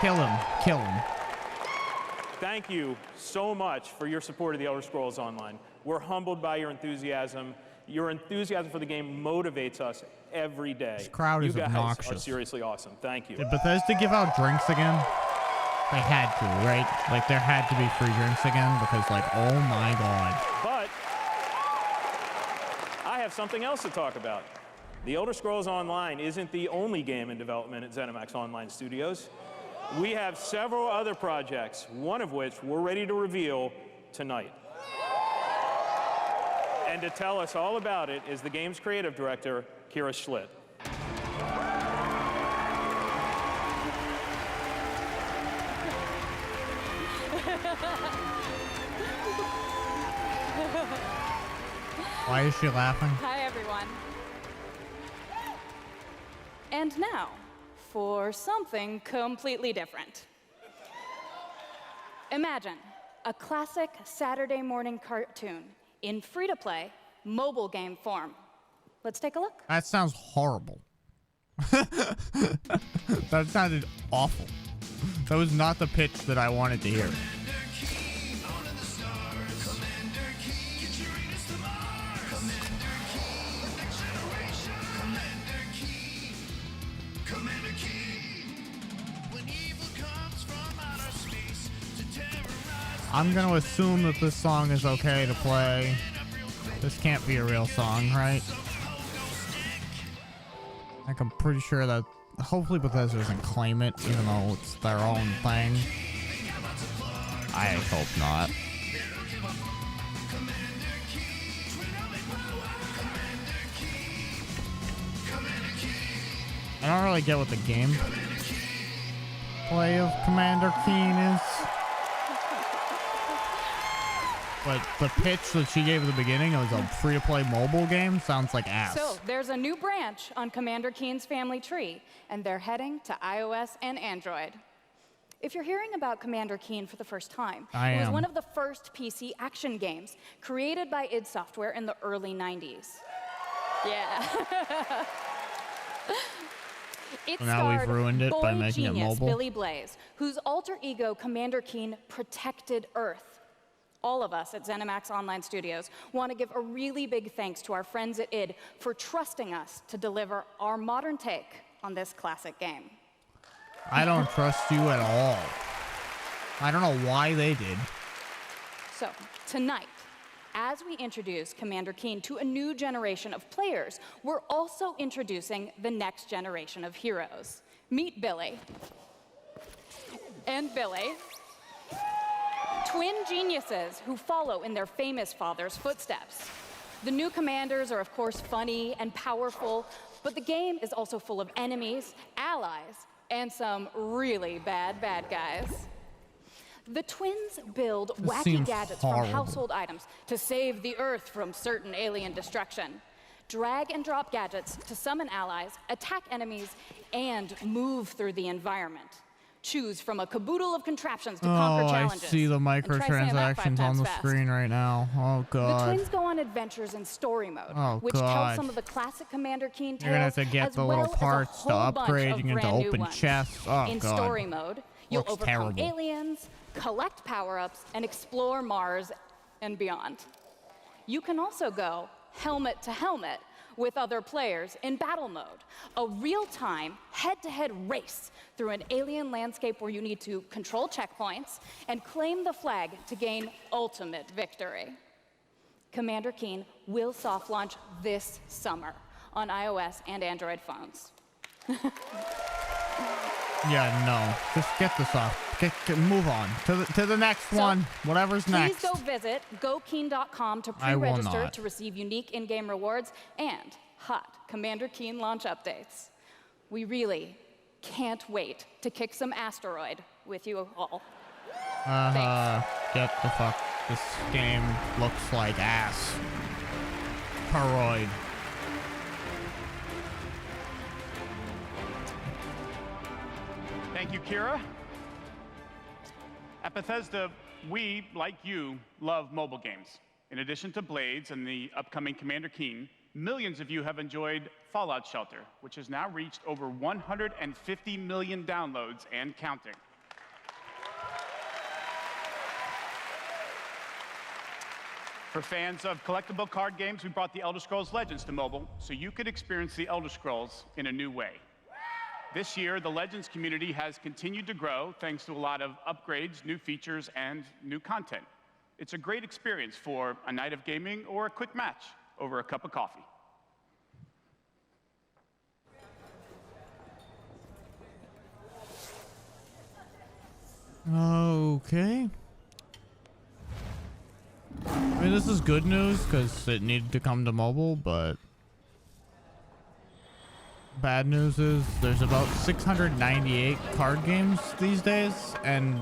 [SPEAKER 1] Kill him. Kill him.
[SPEAKER 30] Thank you so much for your support of The Elder Scrolls Online. We're humbled by your enthusiasm. Your enthusiasm for the game motivates us every day.
[SPEAKER 1] This crowd is obnoxious.
[SPEAKER 30] You guys are seriously awesome. Thank you.
[SPEAKER 1] Did Bethesda give out drinks again? They had to, right? Like, there had to be free drinks again because, like, oh my god.
[SPEAKER 30] But I have something else to talk about. The Elder Scrolls Online isn't the only game in development at ZeniMax Online Studios. We have several other projects, one of which we're ready to reveal tonight. And to tell us all about it is the game's creative director, Kira Schlitt.
[SPEAKER 1] Why is she laughing?
[SPEAKER 2] Hi, everyone. And now, for something completely different. Imagine a classic Saturday morning cartoon in free-to-play mobile game form. Let's take a look.
[SPEAKER 1] That sounds horrible. That sounded awful. That was not the pitch that I wanted to hear. I'm gonna assume that this song is okay to play. This can't be a real song, right? Like, I'm pretty sure that hopefully Bethesda doesn't claim it, even though it's their own thing. I hope not. I don't really get what the game play of Commander Keen is. But the pitch that she gave at the beginning, it was a free-to-play mobile game, sounds like ass.
[SPEAKER 2] So, there's a new branch on Commander Keen's family tree, and they're heading to iOS and Android. If you're hearing about Commander Keen for the first time, it was one of the first PC action games created by id Software in the early 90s. Yeah. It
[SPEAKER 1] now we've ruined it by making it mobile.
[SPEAKER 2] Billy Blaze, whose alter ego Commander Keen protected Earth. All of us at ZeniMax Online Studios want to give a really big thanks to our friends at id for trusting us to deliver our modern take on this classic game.
[SPEAKER 1] I don't trust you at all. I don't know why they did.
[SPEAKER 2] So, tonight, as we introduce Commander Keen to a new generation of players, we're also introducing the next generation of heroes. Meet Billy. And Billy. Twin geniuses who follow in their famous father's footsteps. The new commanders are, of course, funny and powerful, but the game is also full of enemies, allies, and some really bad guys. The twins build wacky gadgets from household items to save the Earth from certain alien destruction. Drag and drop gadgets to summon allies, attack enemies, and move through the environment. Choose from a caboodle of contraptions to conquer challenges.
[SPEAKER 1] I see the microtransactions on the screen right now. Oh, God.
[SPEAKER 2] The twins go on adventures in story mode, which tells some of the classic Commander Keen tales.
[SPEAKER 1] You're going to have to get the little parts to upgrade. You get to open chests. Oh, God.
[SPEAKER 2] In story mode, you'll overcome aliens, collect power-ups, and explore Mars and beyond. You can also go helmet to helmet with other players in battle mode, a real-time, head-to-head race through an alien landscape where you need to control checkpoints and claim the flag to gain ultimate victory. Commander Keen will soft launch this summer on iOS and Android phones.
[SPEAKER 1] Yeah, no. Just get this off. Move on to the next one. Whatever's next.
[SPEAKER 2] Please go visit gokeen.com to pre-register to receive unique in-game rewards and hot Commander Keen launch updates. We really can't wait to kick some asteroid with you all.
[SPEAKER 1] Get the fuck. This game looks like ass. Paroid.
[SPEAKER 3] Thank you, Kira. At Bethesda, we, like you, love mobile games. In addition to Blades and the upcoming Commander Keen, millions of you have enjoyed Fallout Shelter, which has now reached over 150 million downloads and counting. For fans of collectible card games, we brought the Elder Scrolls Legends to mobile so you could experience the Elder Scrolls in a new way. This year, the Legends community has continued to grow thanks to a lot of upgrades, new features, and new content. It's a great experience for a night of gaming or a quick match over a cup of coffee.
[SPEAKER 1] Okay. I mean, this is good news because it needed to come to mobile, but bad news is there's about 698 card games these days, and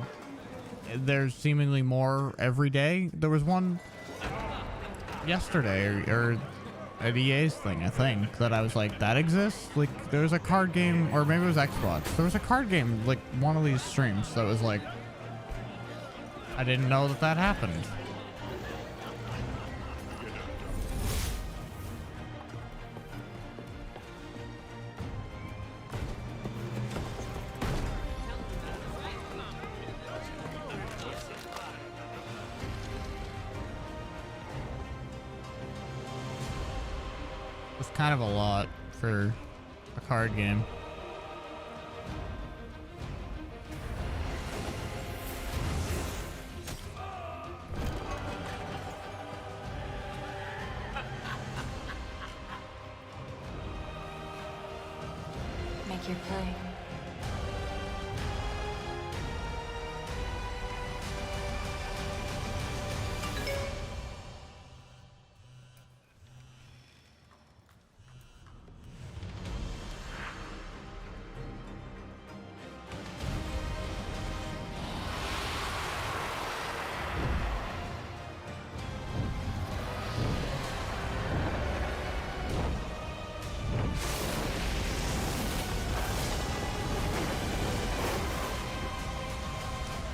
[SPEAKER 1] there's seemingly more every day. There was one yesterday or at EA's thing, I think, that I was like, that exists? Like, there's a card game, or maybe it was Xbox. There was a card game, like, one of these streams that was like, I didn't know that that happened. It's kind of a lot for a card game.
[SPEAKER 4] Make your play.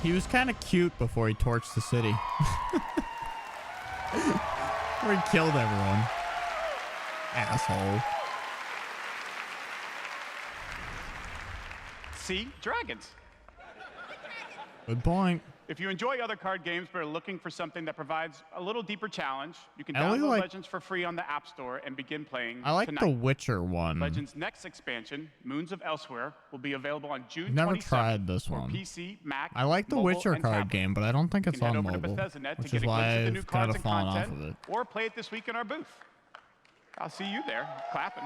[SPEAKER 1] He was kind of cute before he torched the city. Where he killed everyone. Asshole.
[SPEAKER 3] See? Dragons.
[SPEAKER 1] Good point.
[SPEAKER 3] If you enjoy other card games but are looking for something that provides a little deeper challenge, you can
[SPEAKER 1] I really
[SPEAKER 3] download
[SPEAKER 1] like-
[SPEAKER 3] Legends for free on the App Store and begin playing
[SPEAKER 1] I like
[SPEAKER 3] tonight.
[SPEAKER 1] the Witcher one.
[SPEAKER 3] Legends' next expansion, Moons of Elsewhere, will be available on June
[SPEAKER 1] Never
[SPEAKER 3] 27th
[SPEAKER 1] tried this
[SPEAKER 3] for
[SPEAKER 1] one.
[SPEAKER 3] PC, Mac,
[SPEAKER 1] I like the
[SPEAKER 3] mobile,
[SPEAKER 1] Witcher
[SPEAKER 3] and
[SPEAKER 1] card
[SPEAKER 3] tablet.
[SPEAKER 1] game, but I don't think
[SPEAKER 3] You
[SPEAKER 1] it's
[SPEAKER 3] can head
[SPEAKER 1] on
[SPEAKER 3] over to
[SPEAKER 1] mobile,
[SPEAKER 3] Bethesda.net to
[SPEAKER 1] which
[SPEAKER 3] get
[SPEAKER 1] is
[SPEAKER 3] a
[SPEAKER 1] why
[SPEAKER 3] glimpse of the new
[SPEAKER 1] I've kind
[SPEAKER 3] cards
[SPEAKER 1] of
[SPEAKER 3] and
[SPEAKER 1] fallen off
[SPEAKER 3] content,
[SPEAKER 1] of it.
[SPEAKER 3] or play it this week in our booth. I'll see you there, clapping.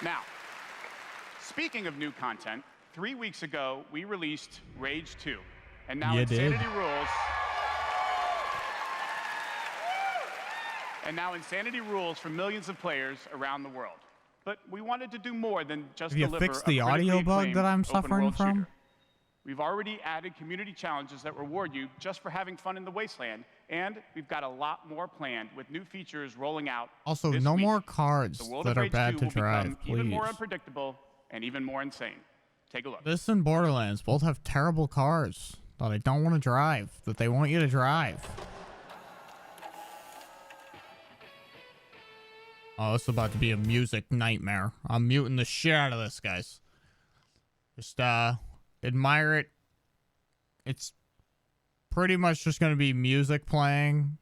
[SPEAKER 3] Now, speaking of new content, 3 weeks ago, we released Rage 2. And now
[SPEAKER 1] You did.
[SPEAKER 3] Insanity rules for millions of players around the world. But we wanted to do more than just
[SPEAKER 1] Have you
[SPEAKER 3] deliver
[SPEAKER 1] fixed
[SPEAKER 3] a
[SPEAKER 1] the audio
[SPEAKER 3] critically
[SPEAKER 1] bug
[SPEAKER 3] acclaimed
[SPEAKER 1] that I'm
[SPEAKER 3] open
[SPEAKER 1] suffering
[SPEAKER 3] world
[SPEAKER 1] from?
[SPEAKER 3] shooter. We've already added community challenges that reward you just for having fun in the wasteland, and we've got a lot more planned with new features rolling out.
[SPEAKER 1] Also,
[SPEAKER 3] this
[SPEAKER 1] no
[SPEAKER 3] week.
[SPEAKER 1] more cards
[SPEAKER 3] The world
[SPEAKER 1] that
[SPEAKER 3] of
[SPEAKER 1] are
[SPEAKER 3] Rage
[SPEAKER 1] bad
[SPEAKER 3] 2
[SPEAKER 1] to
[SPEAKER 3] will become
[SPEAKER 1] drive,
[SPEAKER 3] even more
[SPEAKER 1] please.
[SPEAKER 3] unpredictable and even more insane. Take a look.
[SPEAKER 1] This and Borderlands both have terrible cars that I don't want to drive, that they want you to drive. Oh, it's about to be a music nightmare. I'm muting the shit out of this, guys. Just, admire it. It's pretty much just going to be music playing.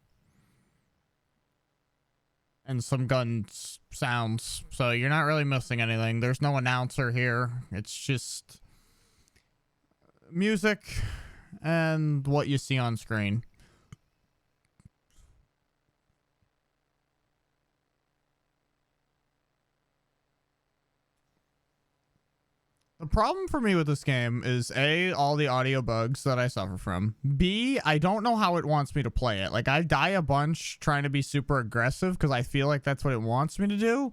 [SPEAKER 1] And some gun sounds. So you're not really missing anything. There's no announcer here. It's just music and what you see on screen. The problem for me with this game is A, all the audio bugs that I suffer from. B, I don't know how it wants me to play it. Like, I die a bunch trying to be super aggressive because I feel like that's what it wants me to do.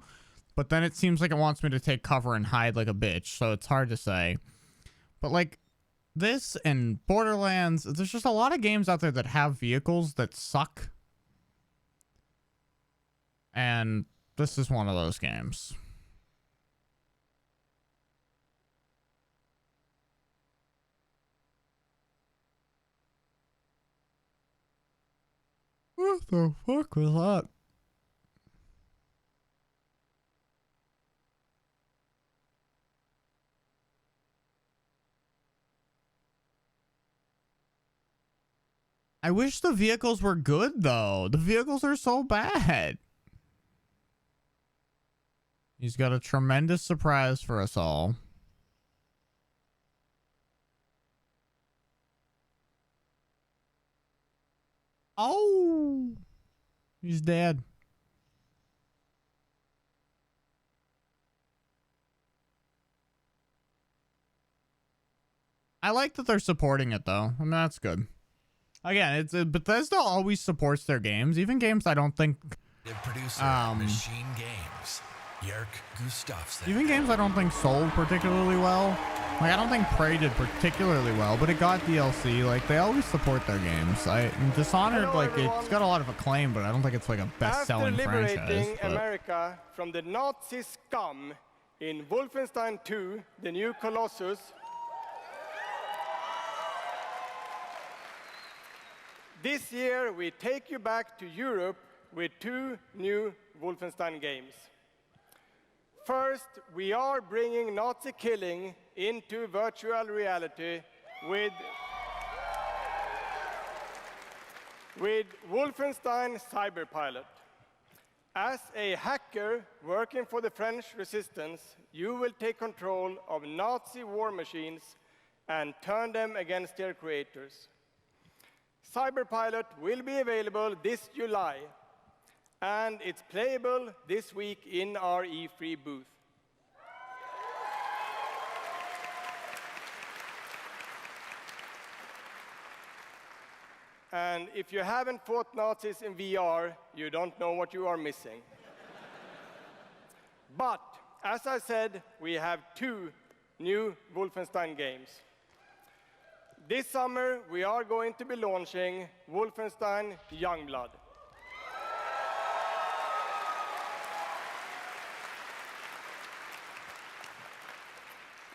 [SPEAKER 1] But then it seems like it wants me to take cover and hide like a bitch. So it's hard to say. But like this and Borderlands, there's just a lot of games out there that have vehicles that suck. And this is one of those games. What the fuck was that? I wish the vehicles were good, though. The vehicles are so bad. He's got a tremendous surprise for us all. Oh! He's dead. I like that they're supporting it, though. I mean, that's good. Again, it's Bethesda always supports their games, even games I don't think.
[SPEAKER 7] Producer Machine Games, Yerk Gustafsson.
[SPEAKER 1] Even games I don't think sold particularly well. Like I don't think Prey did particularly well, but it got DLC. Like they always support their games. Dishonored, like it's got a lot of acclaim, but I don't think it's like a best-selling franchise.
[SPEAKER 5] After liberating America from the Nazi scum in Wolfenstein 2, The New Colossus. This year, we take you back to Europe with 2 new Wolfenstein games. First, we are bringing Nazi killing into virtual reality with Wolfenstein Cyberpilot. As a hacker working for the French resistance, you will take control of Nazi war machines and turn them against their creators. Cyberpilot will be available this July, and it's playable this week in our E3 booth. And if you haven't fought Nazis in VR, you don't know what you are missing. But, as I said, we have 2 new Wolfenstein games. This summer, we are going to be launching Wolfenstein Youngblood.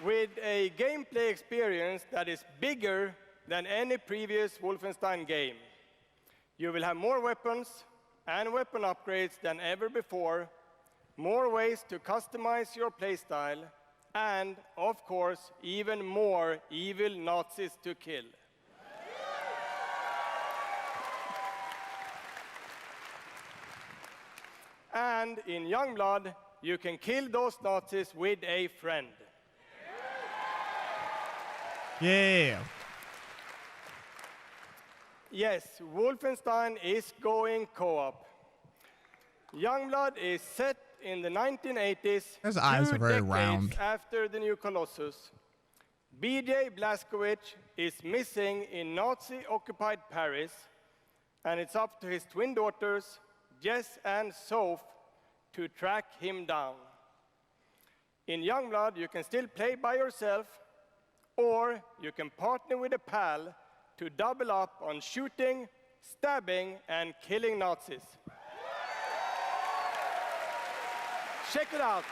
[SPEAKER 5] With a gameplay experience that is bigger than any previous Wolfenstein game. You will have more weapons and weapon upgrades than ever before, more ways to customize your playstyle, and, of course, even more evil Nazis to kill. And in Youngblood, you can kill those Nazis with a friend.
[SPEAKER 1] Yeah.
[SPEAKER 5] Yes, Wolfenstein is going co-op. Youngblood is set in the 1980s,
[SPEAKER 1] His eyes are very
[SPEAKER 5] decades
[SPEAKER 1] round.
[SPEAKER 5] after the new Colossus. BJ Blazkowicz is missing in Nazi-occupied Paris, and it's up to his twin daughters, Jess and Soph, to track him down. In Youngblood, you can still play by yourself, or you can partner with a pal to double up on shooting, stabbing, and killing Nazis. Check it out.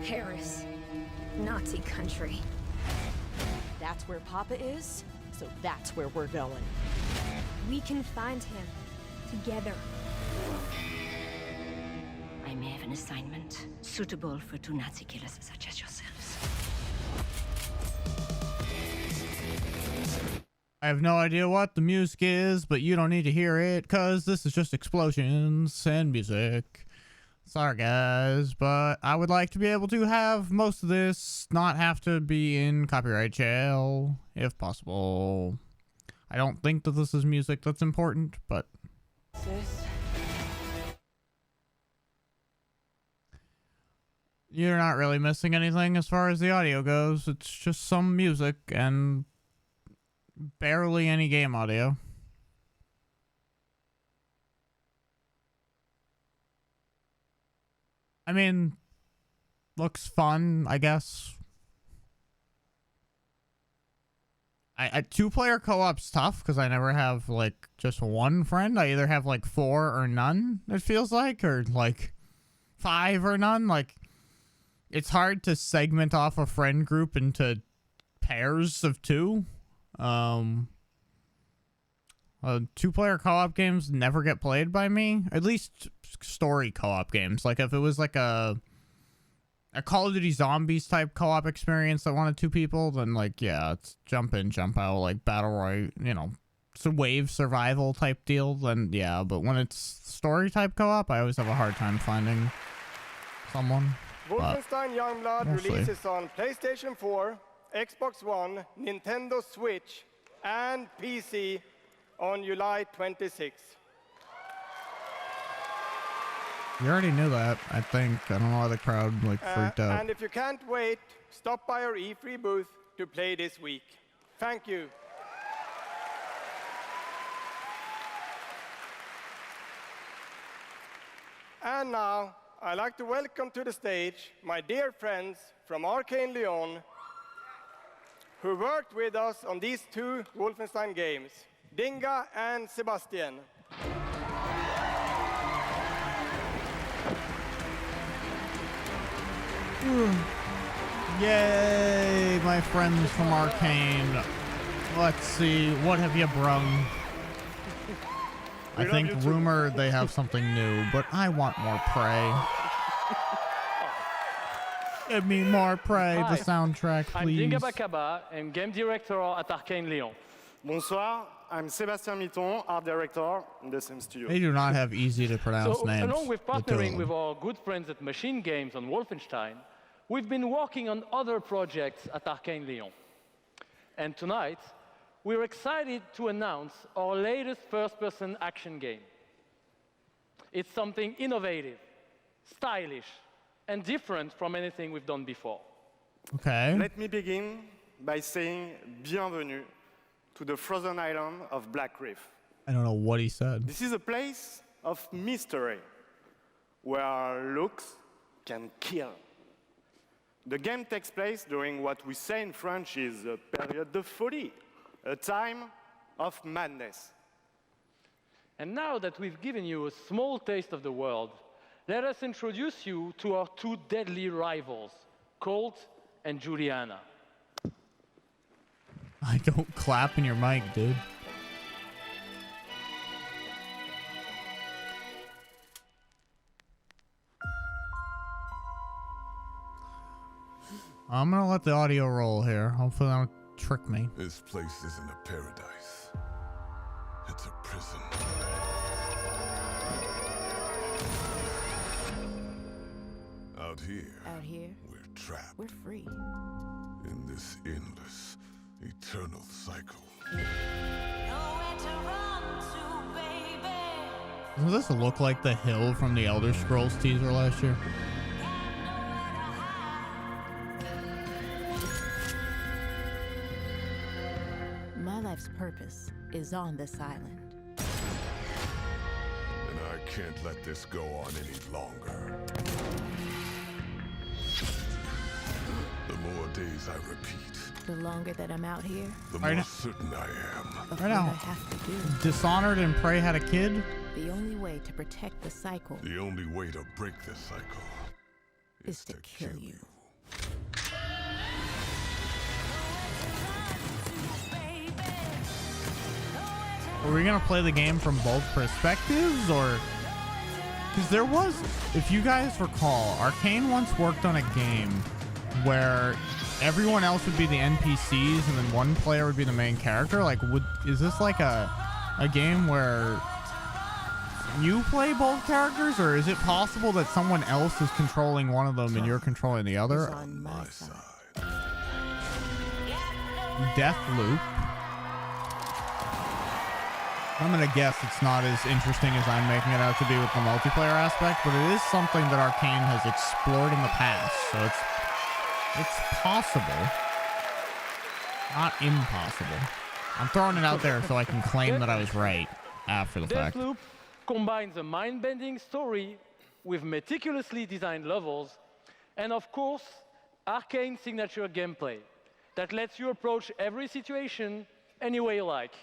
[SPEAKER 8] Paris, Nazi country.
[SPEAKER 9] That's where Papa is, so that's where we're going.
[SPEAKER 8] We can find him together.
[SPEAKER 10] I may have an assignment suitable for 2 Nazi killers such as yourselves.
[SPEAKER 1] I have no idea what the music is, but you don't need to hear it, cause this is just explosions and music. Sorry guys, but I would like to be able to have most of this not have to be in copyright jail, if possible. I don't think that this is music that's important, but... You're not really missing anything as far as the audio goes. It's just some music and barely any game audio. I mean, looks fun, I guess. I 2-player co-op's tough because I never have like just one friend. I either have like 4 or none, it feels like, or like 5 or none. Like, it's hard to segment off a friend group into pairs of 2. 2-player co-op games never get played by me. At least story co-op games. Like if it was like a Call of Duty Zombies type co-op experience that wanted 2 people, then like, yeah, it's jump in, jump out, like battle royale, you know, it's a wave survival type deal, then yeah. But when it's story type co-op, I always have a hard time finding someone.
[SPEAKER 5] Wolfenstein Youngblood
[SPEAKER 1] we'll
[SPEAKER 5] releases on PlayStation 4, Xbox One, Nintendo Switch, and PC on July 26th.
[SPEAKER 1] You already knew that, I think. I don't know why the crowd like freaked out.
[SPEAKER 5] And if you can't wait, stop by our E3 booth to play this week. Thank you. And now, I'd like to welcome to the stage my dear friends from Arcane Lyon, who worked with us on these 2 Wolfenstein games, Dinga and Sebastian.
[SPEAKER 1] Yay, my friends from Arcane. Let's see, what have you brung? I think rumor they have something new, but I want more Prey. Give me more Prey, the soundtrack, please.
[SPEAKER 6] I'm Dinga Bakaba and game director at Arcane Lyon.
[SPEAKER 27] Bonsoir, I'm Sébastien Mitton, art director in the same studio.
[SPEAKER 1] They do not have easy to pronounce names.
[SPEAKER 6] Along with partnering with our good friends at Machine Games on Wolfenstein, we've been working on other projects at Arcane Lyon. And tonight, we're excited to announce our latest first-person action game. It's something innovative, stylish, and different from anything we've done before.
[SPEAKER 1] Okay.
[SPEAKER 27] Let me begin by saying bienvenue to the frozen island of Black Reef.
[SPEAKER 1] I don't know what he said.
[SPEAKER 27] This is a place of mystery, where looks can kill. The game takes place during what we say in French is a période de folie, a time of madness.
[SPEAKER 6] And now that we've given you a small taste of the world, let us introduce you to our 2 deadly rivals, Colt and Juliana.
[SPEAKER 1] I don't clap in your mic, dude. I'm gonna let the audio roll here. Hopefully they don't trick me.
[SPEAKER 11] This place isn't a paradise. It's a prison. Out here, we're trapped.
[SPEAKER 9] We're free.
[SPEAKER 11] In this endless, eternal cycle.
[SPEAKER 1] Doesn't this look like the hill from the Elder Scrolls teaser last year?
[SPEAKER 9] My life's purpose is on this island.
[SPEAKER 11] And I can't let this go on any longer. The more days I repeat,
[SPEAKER 9] The longer that I'm out here,
[SPEAKER 11] the more certain I am.
[SPEAKER 9] of
[SPEAKER 1] Right
[SPEAKER 9] what
[SPEAKER 1] now.
[SPEAKER 9] I have to do.
[SPEAKER 1] Dishonored and Prey had a kid?
[SPEAKER 9] The only way to protect the cycle
[SPEAKER 11] The only way to break this cycle
[SPEAKER 9] is to kill you.
[SPEAKER 1] Are we gonna play the game from both perspectives, or? Because there was, if you guys recall, Arcane once worked on a game where everyone else would be the NPCs and then one player would be the main character. Like, is this like a game where you play both characters, or is it possible that someone else is controlling one of them and you're controlling the other?
[SPEAKER 9] On my side.
[SPEAKER 1] Deathloop. I'm gonna guess it's not as interesting as I'm making it out to be with the multiplayer aspect, but it is something that Arcane has explored in the past, so it's possible, not impossible. I'm throwing it out there so I can claim that I was right after the fact.
[SPEAKER 6] Deathloop combines a mind-bending story with meticulously designed levels, and of course, arcane signature gameplay that lets you approach every situation any way you like.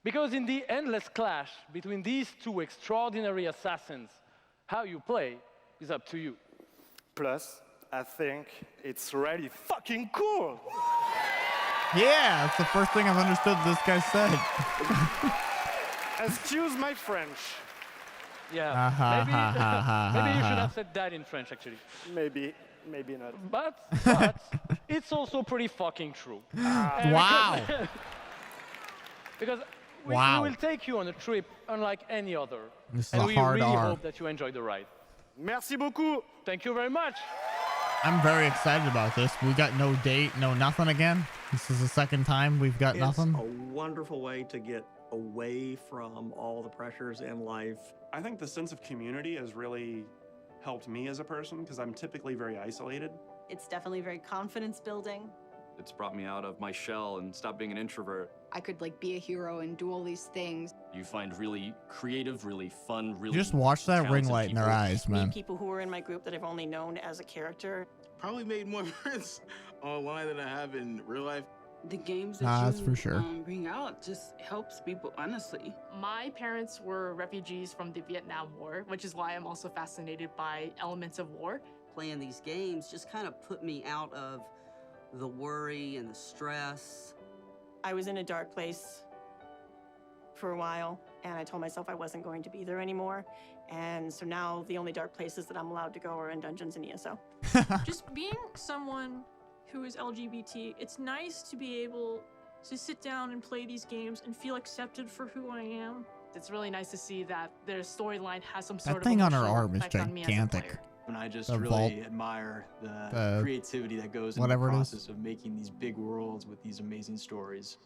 [SPEAKER 6] Because in the endless clash between these two extraordinary assassins, how you play is up to you.
[SPEAKER 27] Plus, I think it's really fucking cool.
[SPEAKER 1] Yeah, that's the first thing I've understood this guy said.
[SPEAKER 27] Excuse my French.
[SPEAKER 6] Yeah, maybe you should have said that in French, actually.
[SPEAKER 27] Maybe not.
[SPEAKER 6] But it's also pretty fucking true.
[SPEAKER 1] Wow.
[SPEAKER 6] Because we will take you on a trip unlike any other.
[SPEAKER 1] This is
[SPEAKER 6] and
[SPEAKER 1] a
[SPEAKER 6] we
[SPEAKER 1] hard
[SPEAKER 6] really
[SPEAKER 1] R.
[SPEAKER 6] hope that you enjoy the ride.
[SPEAKER 27] Merci beaucoup.
[SPEAKER 6] Thank you very much.
[SPEAKER 1] I'm very excited about this. We got no date, no nothing again. This is the second time we've got nothing.
[SPEAKER 25] It's a wonderful way to get away from all the pressures in life.
[SPEAKER 12] I think the sense of community has really helped me as a person because I'm typically very isolated.
[SPEAKER 29] It's definitely very confidence building.
[SPEAKER 13] It's brought me out of my shell and stopped being an introvert.
[SPEAKER 14] I could like be a hero and do all these things.
[SPEAKER 13] You find really creative, really fun, really
[SPEAKER 1] Just watch that ring
[SPEAKER 13] talented
[SPEAKER 1] light in their
[SPEAKER 13] people.
[SPEAKER 1] eyes, man.
[SPEAKER 29] People who were in my group that I've only known as a character.
[SPEAKER 26] Probably made more friends online than I have in real life.
[SPEAKER 20] The games that
[SPEAKER 1] That's
[SPEAKER 20] you
[SPEAKER 1] for sure.
[SPEAKER 20] Bring out just helps people, honestly.
[SPEAKER 15] My parents were refugees from the Vietnam War, which is why I'm also fascinated by elements of war.
[SPEAKER 28] Playing these games just kind of put me out of the worry and the stress.
[SPEAKER 29] I was in a dark place for a while, and I told myself I wasn't going to be there anymore. And so now the only dark places that I'm allowed to go are in dungeons and ESO.
[SPEAKER 16] Just being someone who is LGBT, it's nice to be able to sit down and play these games and feel accepted for who I am.
[SPEAKER 15] It's really nice to see that their storyline has some sort
[SPEAKER 1] That
[SPEAKER 15] of
[SPEAKER 1] thing on her
[SPEAKER 15] emotional
[SPEAKER 1] arm is
[SPEAKER 15] effect on me as a
[SPEAKER 1] gigantic.
[SPEAKER 15] player.
[SPEAKER 19] And I just
[SPEAKER 1] The
[SPEAKER 19] really
[SPEAKER 1] vault,
[SPEAKER 19] admire the creativity that goes into the
[SPEAKER 1] whatever it is.
[SPEAKER 19] process of making these big worlds with these amazing stories.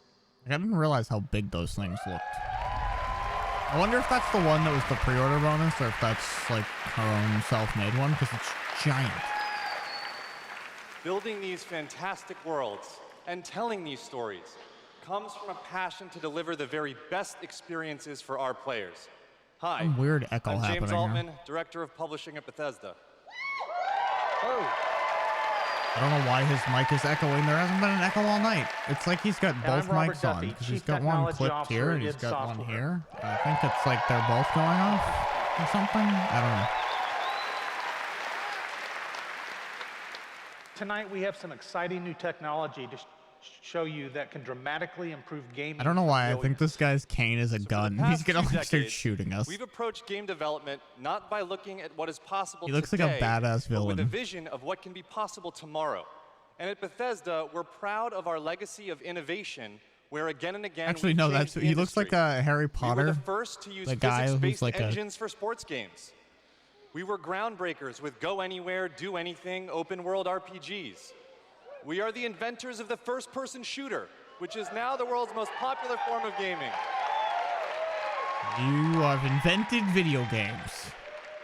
[SPEAKER 1] I didn't realize how big those things looked. I wonder if that's the one that was the pre-order bonus or if that's like her own self-made one because it's giant.
[SPEAKER 17] Building these fantastic worlds and telling these stories comes from a passion to deliver the very best experiences for our players. Hi,
[SPEAKER 1] Some weird echo
[SPEAKER 17] I'm
[SPEAKER 1] happening
[SPEAKER 17] James
[SPEAKER 1] here.
[SPEAKER 17] Altman, Director of Publishing at Bethesda.
[SPEAKER 1] I don't know why his mic is echoing. There hasn't been an echo all night. It's like he's got
[SPEAKER 18] And
[SPEAKER 1] both
[SPEAKER 18] I'm Robert
[SPEAKER 1] mics on
[SPEAKER 18] Duffy,
[SPEAKER 1] because he's
[SPEAKER 18] Chief
[SPEAKER 1] got one
[SPEAKER 18] Technology
[SPEAKER 1] clipped
[SPEAKER 18] Officer
[SPEAKER 1] here and
[SPEAKER 18] at
[SPEAKER 1] he's
[SPEAKER 18] id
[SPEAKER 1] got one
[SPEAKER 18] Software.
[SPEAKER 1] here. I think it's like they're both going off or something. I don't know.
[SPEAKER 18] Tonight we have some exciting new technology to show you that can dramatically improve gaming.
[SPEAKER 1] I don't know why I
[SPEAKER 18] for
[SPEAKER 1] think this guy's cane is a gun. He's gonna like start
[SPEAKER 17] decades,
[SPEAKER 1] shooting us.
[SPEAKER 17] We've approached game development not by looking at what is possible
[SPEAKER 1] He looks like a
[SPEAKER 17] today,
[SPEAKER 1] badass
[SPEAKER 17] but with a
[SPEAKER 1] villain.
[SPEAKER 17] vision of what can be possible tomorrow. And at Bethesda, we're proud of our legacy of innovation, where again and again
[SPEAKER 1] Actually,
[SPEAKER 17] we've
[SPEAKER 1] no,
[SPEAKER 17] changed
[SPEAKER 1] that's
[SPEAKER 17] the
[SPEAKER 1] he looks like
[SPEAKER 17] industry.
[SPEAKER 1] a Harry
[SPEAKER 17] We
[SPEAKER 1] Potter.
[SPEAKER 17] were the first to use
[SPEAKER 1] the guy who's
[SPEAKER 17] physics-based
[SPEAKER 1] like
[SPEAKER 17] engines for sports games. We were groundbreakers with go anywhere, do anything, open world RPGs. We are the inventors of the first-person shooter, which is now the world's most popular form of gaming.
[SPEAKER 1] You have invented video games.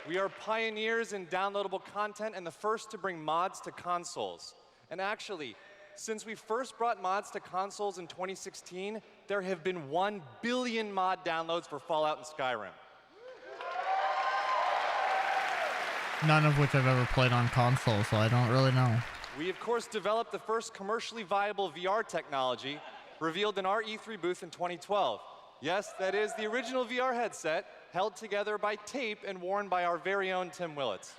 [SPEAKER 17] We are pioneers in downloadable content and the first to bring mods to consoles. And actually, since we first brought mods to consoles in 2016, there have been 1 billion mod downloads for Fallout and Skyrim.
[SPEAKER 1] None of which I've ever played on console, so I don't really know.
[SPEAKER 17] We, of course, developed the first commercially viable VR technology, revealed in our E3 booth in 2012. Yes, that is the original VR headset, held together by tape and worn by our very own Tim Willits.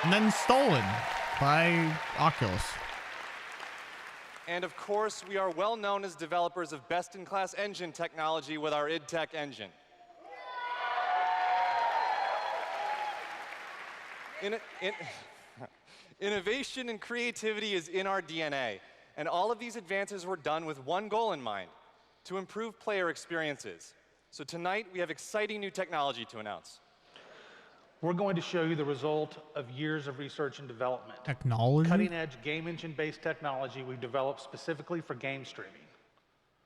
[SPEAKER 1] And then stolen by Oculus.
[SPEAKER 17] And of course, we are well known as developers of best-in-class engine technology with our id Tech engine. Innovation and creativity is in our DNA, and all of these advances were done with one goal in mind: to improve player experiences. So tonight, we have exciting new technology to announce.
[SPEAKER 18] We're going to show you the result of years of research and development.
[SPEAKER 1] Technology?
[SPEAKER 18] Cutting-edge game engine-based technology we've developed specifically for game streaming.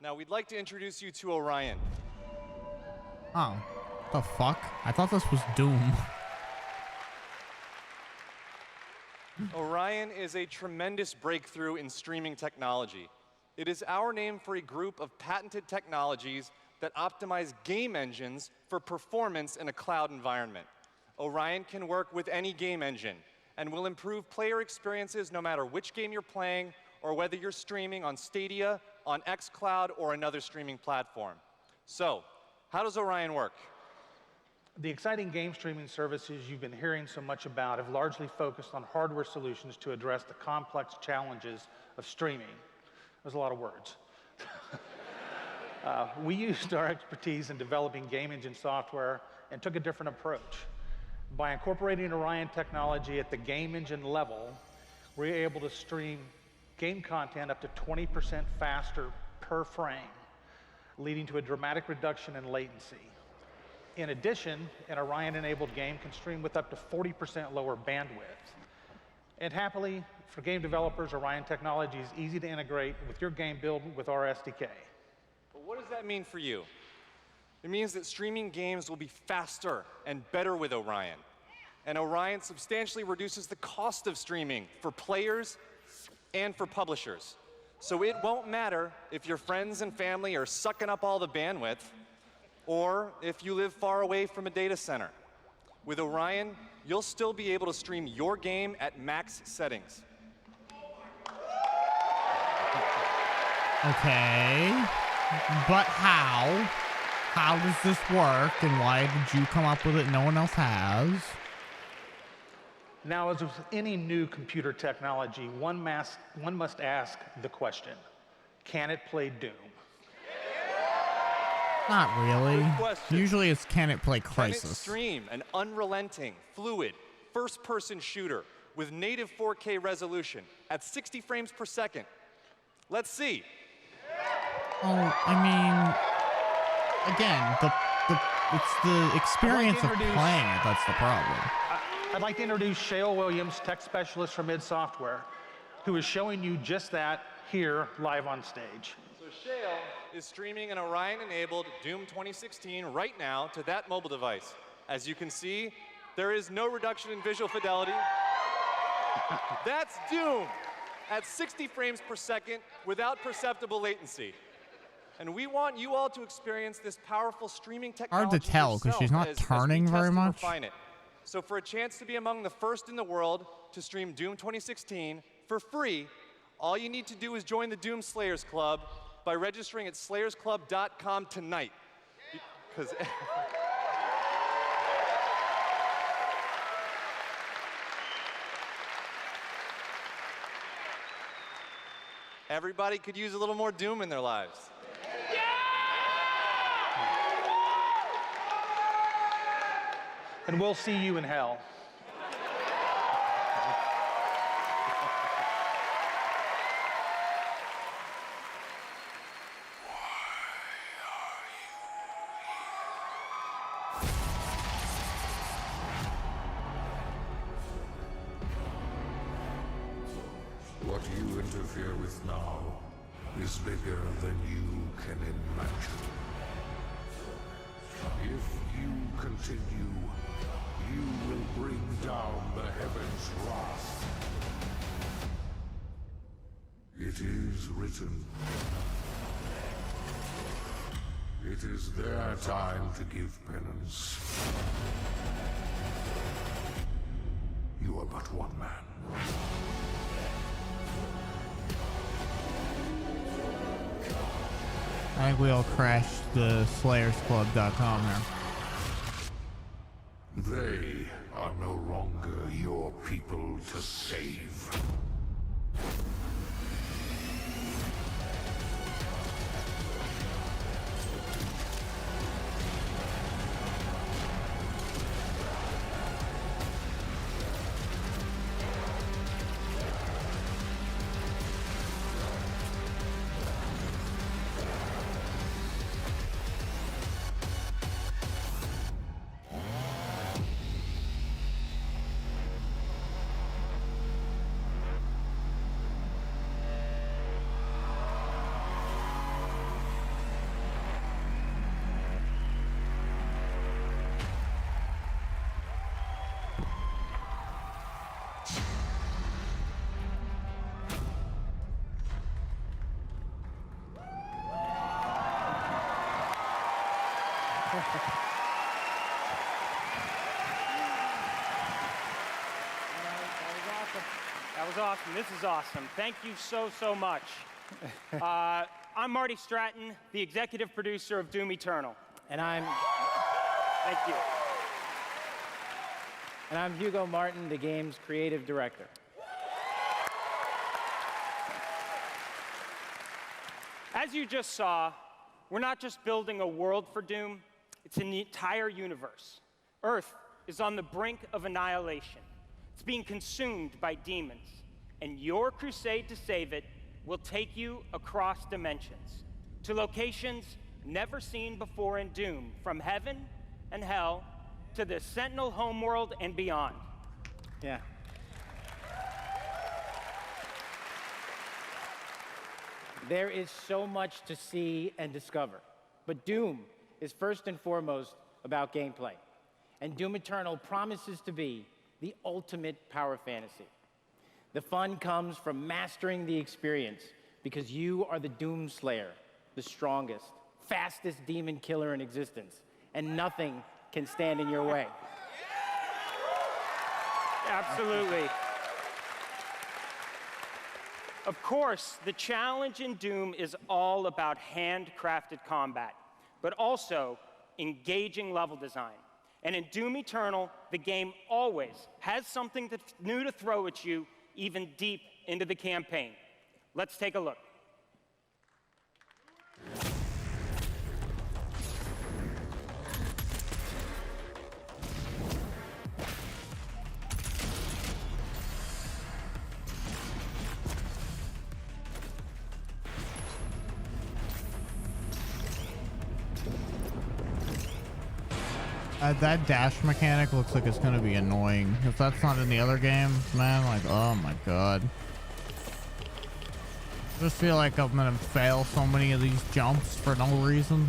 [SPEAKER 17] Now, we'd like to introduce you to Orion.
[SPEAKER 1] Oh, the fuck? I thought this was Doom.
[SPEAKER 17] Orion is a tremendous breakthrough in streaming technology. It is our name for a group of patented technologies that optimize game engines for performance in a cloud environment. Orion can work with any game engine and will improve player experiences no matter which game you're playing or whether you're streaming on Stadia, on xCloud, or another streaming platform. So, how does Orion work?
[SPEAKER 18] The exciting game streaming services you've been hearing so much about have largely focused on hardware solutions to address the complex challenges of streaming. There's a lot of words. We used our expertise in developing game engine software and took a different approach. By incorporating Orion technology at the game engine level, we're able to stream game content up to 20% faster per frame, leading to a dramatic reduction in latency. In addition, an Orion-enabled game can stream with up to 40% lower bandwidth. And happily, for game developers, Orion technology is easy to integrate with your game build with our SDK.
[SPEAKER 17] But what does that mean for you? It means that streaming games will be faster and better with Orion. And Orion substantially reduces the cost of streaming for players and for publishers. So it won't matter if your friends and family are sucking up all the bandwidth, or if you live far away from a data center. With Orion, you'll still be able to stream your game at max settings.
[SPEAKER 1] Okay, but how? How does this work, and why did you come up with it no one else has?
[SPEAKER 18] Now, as with any new computer technology, one must ask the question, can it play Doom?
[SPEAKER 1] Not really.
[SPEAKER 17] Good question.
[SPEAKER 1] Usually it's can it play Crisis?
[SPEAKER 17] Can it stream an unrelenting, fluid, first-person shooter with native 4K resolution at 60 frames per second? Let's see.
[SPEAKER 1] Oh, I mean, again, it's the experience of playing it that's the problem.
[SPEAKER 18] I'd like to introduce Shale Williams, tech specialist from id Software, who is showing you just that here live on stage.
[SPEAKER 17] So Shale is streaming an Orion-enabled Doom 2016 right now to that mobile device. As you can see, there is no reduction in visual fidelity. That's Doom at 60 frames per second without perceptible latency. And we want you all to experience this powerful streaming technology
[SPEAKER 1] Hard to tell because she's not turning very much.
[SPEAKER 17] So for a chance to be among the first in the world to stream Doom 2016 for free, all you need to do is join the Doom Slayers Club by registering at slayersclub.com tonight. Because everybody could use a little more Doom in their lives.
[SPEAKER 18] And we'll see you in hell.
[SPEAKER 11] What you interfere with now is bigger than you can imagine. If you continue, you will bring down the heavens' wrath. It is written. It is their time to give penance. You are but one man.
[SPEAKER 1] I think we all crashed the slayersclub.com here.
[SPEAKER 11] They are no longer your people to save.
[SPEAKER 2] That was awesome. This is awesome. Thank you so much. I'm Marty Stratton, the executive producer of Doom Eternal.
[SPEAKER 3] And I'm
[SPEAKER 2] Thank you.
[SPEAKER 3] And I'm Hugo Martin, the game's creative director.
[SPEAKER 2] As you just saw, we're not just building a world for Doom, it's an entire universe. Earth is on the brink of annihilation. It's being consumed by demons, and your crusade to save it will take you across dimensions, to locations never seen before in Doom, from heaven and hell to the Sentinel homeworld and beyond.
[SPEAKER 3] Yeah. There is so much to see and discover, but Doom is first and foremost about gameplay. And Doom Eternal promises to be the ultimate power fantasy. The fun comes from mastering the experience because you are the Doom Slayer, the strongest, fastest demon killer in existence, and nothing can stand in your way.
[SPEAKER 2] Absolutely. Of course, the challenge in Doom is all about handcrafted combat, but also engaging level design. And in Doom Eternal, the game always has something new to throw at you, even deep into the campaign. Let's take a look.
[SPEAKER 1] That dash mechanic looks like it's gonna be annoying. If that's not in the other games, man, like, oh my god. I just feel like I'm gonna fail so many of these jumps for no reason.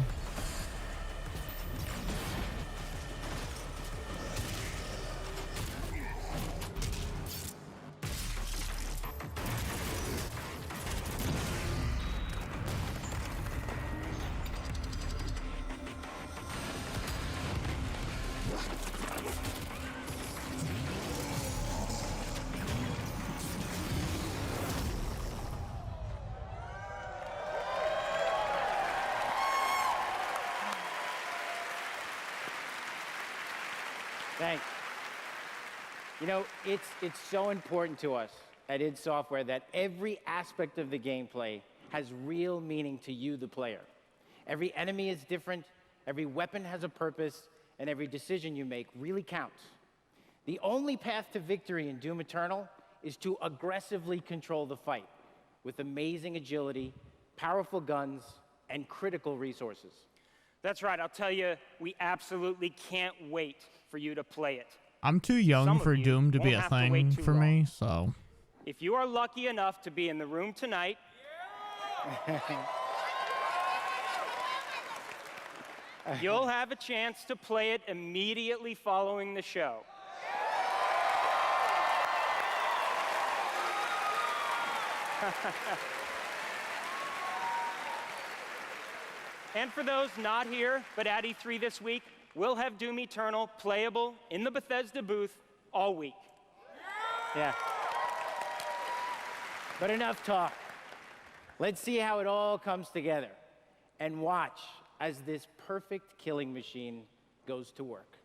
[SPEAKER 3] Thanks. You know, it's so important to us at id Software that every aspect of the gameplay has real meaning to you, the player. Every enemy is different, every weapon has a purpose, and every decision you make really counts. The only path to victory in Doom Eternal is to aggressively control the fight with amazing agility, powerful guns, and critical resources.
[SPEAKER 2] That's right, I'll tell you, we absolutely can't wait for you to play it.
[SPEAKER 1] I'm too young for Doom to be a thing for me, so.
[SPEAKER 2] If you are lucky enough to be in the room tonight, you'll have a chance to play it immediately following the show. And for those not here, but at E3 this week, we'll have Doom Eternal playable in the Bethesda booth all week.
[SPEAKER 3] Yeah. But enough talk. Let's see how it all comes together and watch as this perfect killing machine goes to work.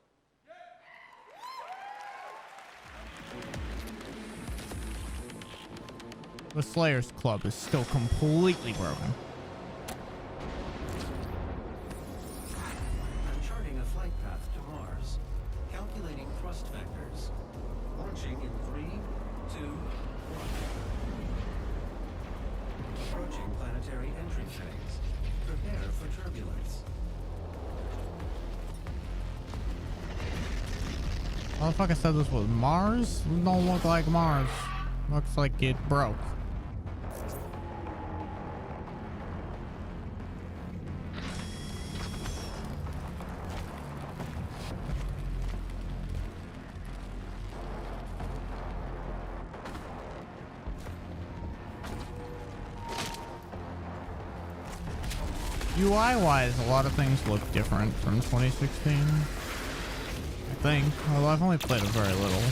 [SPEAKER 1] The Slayers Club is still completely broken.
[SPEAKER 4] Charting a flight path to Mars. Calculating thrust vectors. Launching in 3, 2, 1. Approaching planetary entry phase. Prepare for turbulence.
[SPEAKER 1] Motherfucker said this was Mars? It don't look like Mars. Looks like it broke. UI-wise, a lot of things look different from 2016. I think, although I've only played it very little.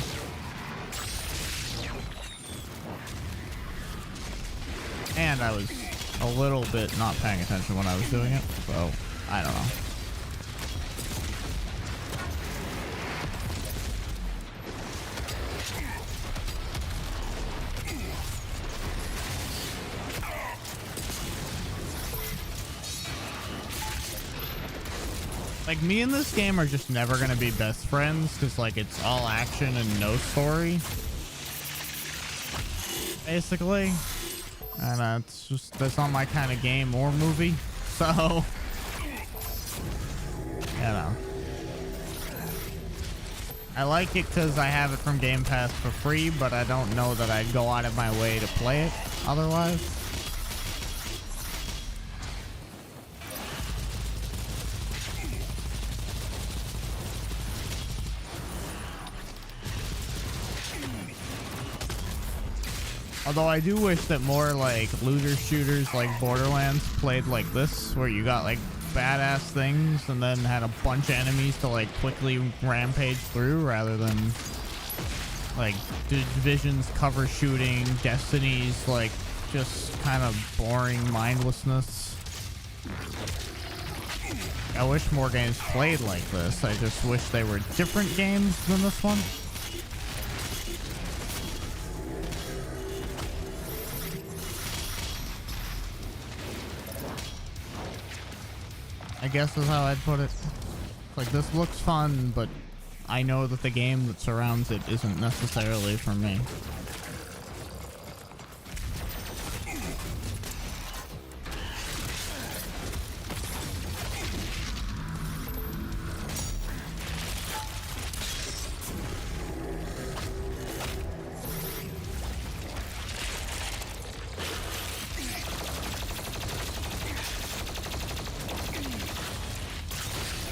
[SPEAKER 1] And I was a little bit not paying attention when I was doing it, so I don't know. Like, me and this game are just never gonna be best friends because, like, it's all action and no story, basically. And it's just, that's not my kind of game or movie, so, you know. I like it because I have it from Game Pass for free, but I don't know that I'd go out of my way to play it otherwise. Although I do wish that more like looter shooters like Borderlands played like this, where you got like badass things and then had a bunch of enemies to like quickly rampage through, rather than like Division's cover shooting, Destiny's like just kind of boring mindlessness. I wish more games played like this. I just wish they were different games than this one. I guess is how I'd put it. Like, this looks fun, but I know that the game that surrounds it isn't necessarily for me.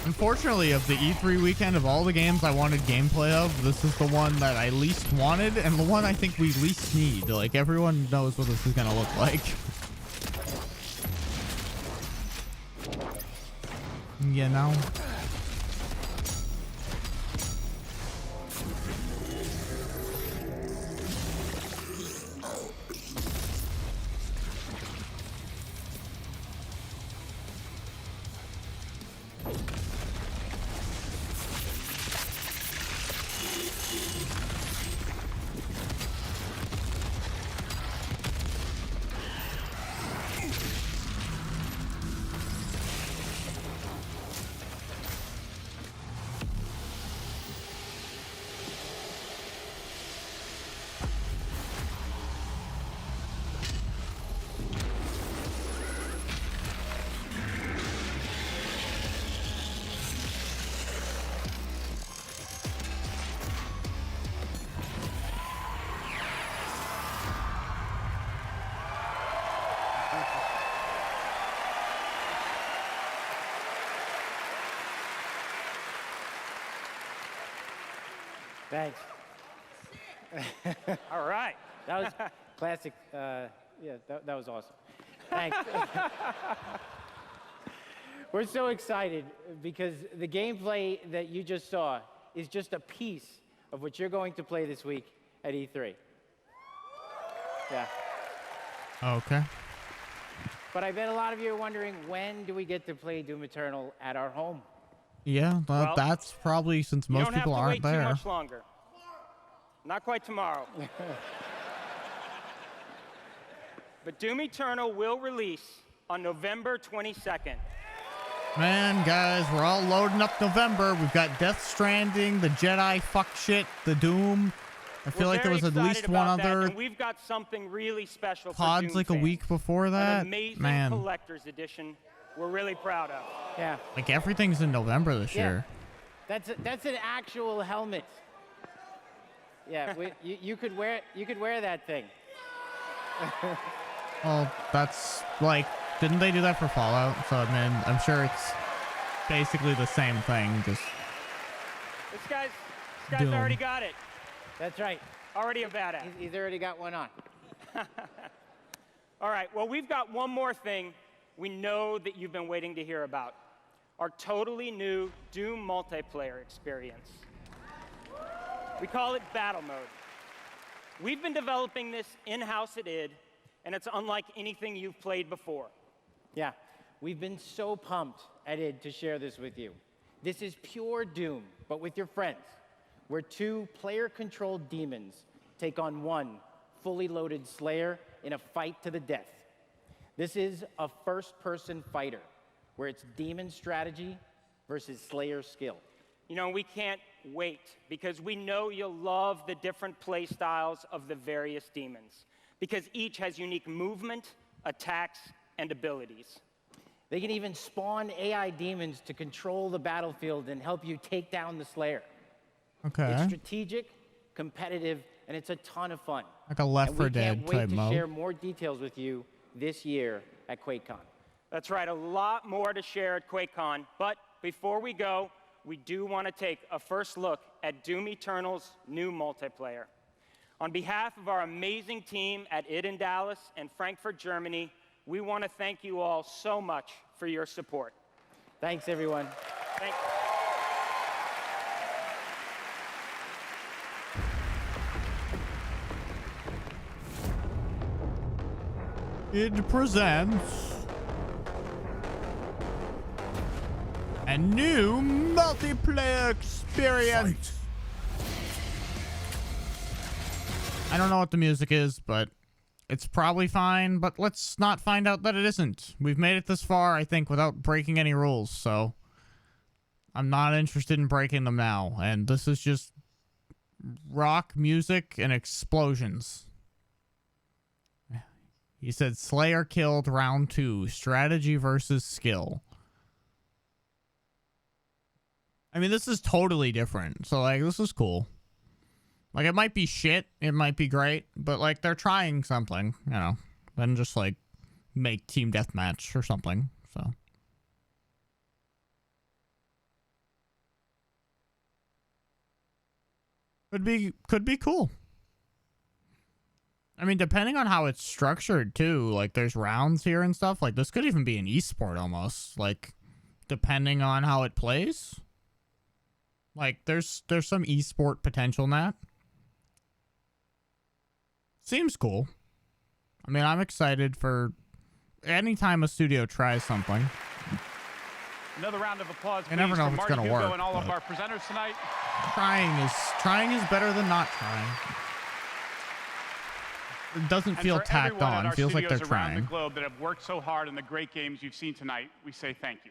[SPEAKER 1] Unfortunately, of the E3 weekend, of all the games I wanted gameplay of, this is the one that I least wanted, and the one I think we least need. Like, everyone knows what this is gonna look like. You know?
[SPEAKER 3] Thanks.
[SPEAKER 2] All right.
[SPEAKER 3] That was classic. Yeah, that was awesome. Thanks. We're so excited because the gameplay that you just saw is just a piece of what you're going to play this week at E3. Yeah.
[SPEAKER 1] Okay.
[SPEAKER 3] But I bet a lot of you are wondering, when do we get to play Doom Eternal at our home?
[SPEAKER 1] Yeah,
[SPEAKER 2] Well,
[SPEAKER 1] that's probably since most people aren't
[SPEAKER 2] You don't have to wait
[SPEAKER 1] there.
[SPEAKER 2] too much longer. Not quite tomorrow. But Doom Eternal will release on November 22nd.
[SPEAKER 1] Man, guys, we're all loading up November. We've got Death Stranding, the Jedi fuck shit, the Doom. I feel like there was at least one other.
[SPEAKER 2] And we've got something really special for
[SPEAKER 1] pods
[SPEAKER 2] Doom
[SPEAKER 1] like a
[SPEAKER 2] fans.
[SPEAKER 1] week before that.
[SPEAKER 2] An amazing
[SPEAKER 1] Man,
[SPEAKER 2] collector's edition we're really proud of.
[SPEAKER 3] Yeah.
[SPEAKER 1] like everything's in November this year.
[SPEAKER 3] That's an actual helmet. Yeah, you could wear that thing.
[SPEAKER 1] Well, that's like, didn't they do that for Fallout? So I mean, I'm sure it's basically the same thing. Just
[SPEAKER 2] This guy's
[SPEAKER 1] Doom.
[SPEAKER 2] already got it.
[SPEAKER 3] That's right.
[SPEAKER 2] Already a badass.
[SPEAKER 3] He's already got one on.
[SPEAKER 2] All right, well, we've got one more thing we know that you've been waiting to hear about. Our totally new Doom multiplayer experience. We call it Battle Mode. We've been developing this in-house at id, and it's unlike anything you've played before.
[SPEAKER 3] Yeah, we've been so pumped at id to share this with you. This is pure Doom, but with your friends, where 2 player-controlled demons take on 1 fully loaded Slayer in a fight to the death. This is a first-person fighter, where it's demon strategy versus Slayer skill.
[SPEAKER 2] You know, we can't wait, because we know you'll love the different play styles of the various demons, because each has unique movement, attacks, and abilities.
[SPEAKER 3] They can even spawn AI demons to control the battlefield and help you take down the Slayer.
[SPEAKER 1] Okay.
[SPEAKER 3] It's strategic, competitive, and it's a ton of fun.
[SPEAKER 1] Like a Left 4 Dead type
[SPEAKER 3] We can't wait to
[SPEAKER 1] mode.
[SPEAKER 3] share more details with you this year at QuakeCon.
[SPEAKER 2] That's right, a lot more to share at QuakeCon, but before we go, we do want to take a first look at Doom Eternal's new multiplayer. On behalf of our amazing team at id in Dallas and Frankfurt, Germany, we want to thank you all so much for your support.
[SPEAKER 3] Thanks, everyone.
[SPEAKER 2] Thank
[SPEAKER 1] It presents a new multiplayer experience. I don't know what the music is, but it's probably fine, but let's not find out that it isn't. We've made it this far, I think, without breaking any rules, so I'm not interested in breaking them now. And this is just rock music and explosions. He said Slayer killed round 2, strategy versus skill. I mean, this is totally different, so like, this is cool. Like, it might be shit, it might be great, but like, they're trying something, you know, then just like make team deathmatch or something, so. Could be cool. I mean, depending on how it's structured too, like there's rounds here and stuff, like this could even be an esport almost, like depending on how it plays. Like there's some esport potential in that. Seems cool. I mean, I'm excited for anytime a studio tries something.
[SPEAKER 5] Another round of applause, please,
[SPEAKER 1] I never know
[SPEAKER 5] for
[SPEAKER 1] if it's
[SPEAKER 5] Martin,
[SPEAKER 1] gonna
[SPEAKER 5] Hugo,
[SPEAKER 1] work,
[SPEAKER 5] and all of
[SPEAKER 1] but
[SPEAKER 5] our presenters tonight.
[SPEAKER 1] Trying is better than not trying. It doesn't
[SPEAKER 5] And
[SPEAKER 1] feel
[SPEAKER 5] for
[SPEAKER 1] tacked
[SPEAKER 5] everyone at
[SPEAKER 1] on.
[SPEAKER 5] our
[SPEAKER 1] It feels like they're
[SPEAKER 5] studios around the
[SPEAKER 1] trying.
[SPEAKER 5] globe that have worked so hard on the great games you've seen tonight, we say thank you.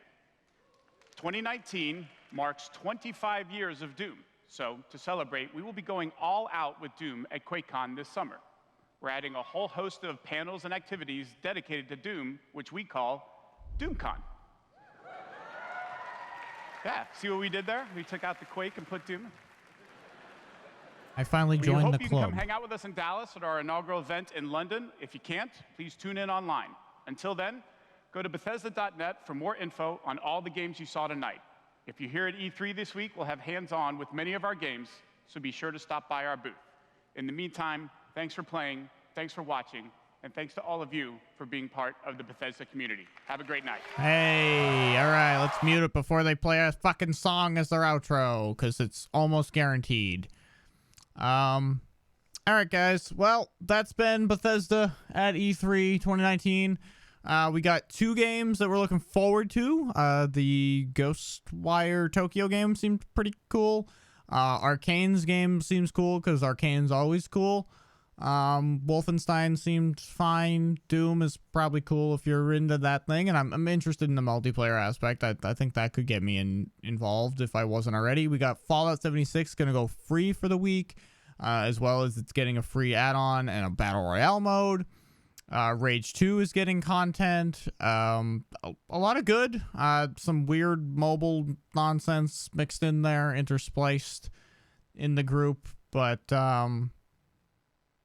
[SPEAKER 5] 2019 marks 25 years of Doom. So to celebrate, we will be going all out with Doom at QuakeCon this summer. We're adding a whole host of panels and activities dedicated to Doom, which we call DoomCon. Yeah, see what we did there? We took out the Quake and put Doom.
[SPEAKER 1] I finally
[SPEAKER 5] We
[SPEAKER 1] joined
[SPEAKER 5] hope
[SPEAKER 1] the
[SPEAKER 5] you
[SPEAKER 1] club.
[SPEAKER 5] can come hang out with us in Dallas at our inaugural event in London. If you can't, please tune in online. Until then, go to Bethesda.net for more info on all the games you saw tonight. If you're here at E3 this week, we'll have hands-on with many of our games, so be sure to stop by our booth. In the meantime, thanks for playing, thanks for watching, and thanks to all of you for being part of the Bethesda community. Have a great night.
[SPEAKER 1] Hey, all right, let's mute it before they play a fucking song as their outro, because it's almost guaranteed. All right, guys. Well, that's been Bethesda at E3 2019. We got 2 games that we're looking forward to. The Ghostwire Tokyo game seemed pretty cool. Arcane's game seems cool because Arcane's always cool. Wolfenstein seemed fine. Doom is probably cool if you're into that thing, and I'm interested in the multiplayer aspect. I think that could get me involved if I wasn't already. We got Fallout 76 gonna go free for the week, as well as it's getting a free add-on and a battle royale mode. Rage 2 is getting content. A lot of good. Some weird mobile nonsense mixed in there, interspliced in the group, but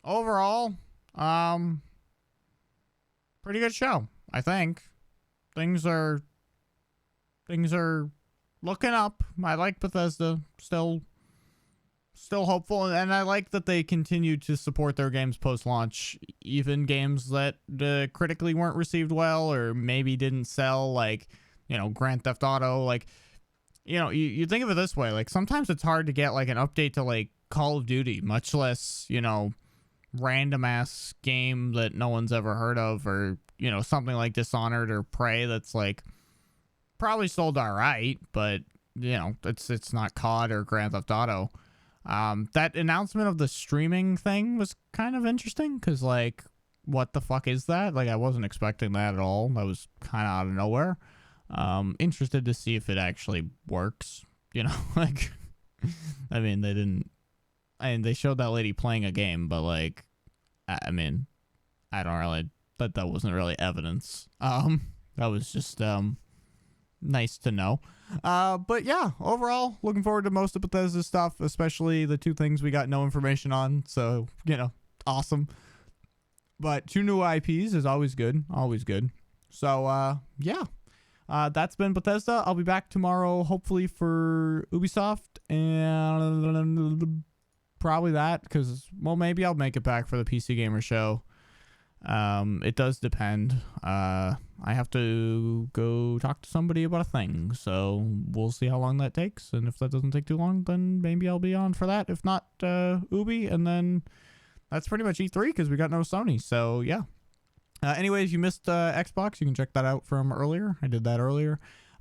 [SPEAKER 1] overall, pretty good show, I think. Things are looking up. I like Bethesda. Still still hopeful, and I like that they continue to support their games post-launch, even games that critically weren't received well or maybe didn't sell, like, you know, Grand Theft Auto. Like, you know, you think of it this way, like, sometimes it's hard to get, like, an update to, like, Call of Duty, much less, you know, random-ass game that no one's ever heard of, or, you know, something like Dishonored or Prey that's, like, probably sold all right, but, you know, it's not COD or Grand Theft Auto. That announcement of the streaming thing was kind of interesting, because, like, what the fuck is that? Like, I wasn't expecting that at all. That was kind of out of nowhere. Interested to see if it actually works, you know, like, I mean, they showed that lady playing a game, but, like, I mean, I don't really, that wasn't really evidence. That was just, nice to know. But yeah, overall, looking forward to most of Bethesda stuff, especially the 2 things we got no information on. So, you know, awesome. But 2 new IPs is always good. Always good. So, yeah. That's been Bethesda. I'll be back tomorrow, hopefully, for Ubisoft. And probably that, because, well, maybe I'll make it back for the PC Gamer show. It does depend. I have to go talk to somebody about a thing, so we'll see how long that takes, and if that doesn't take too long, then maybe I'll be on for that. If not, Ubi, and then that's pretty much E3, because we got no Sony, so yeah. Anyways, you missed Xbox, you can check that out from earlier. I did that earlier.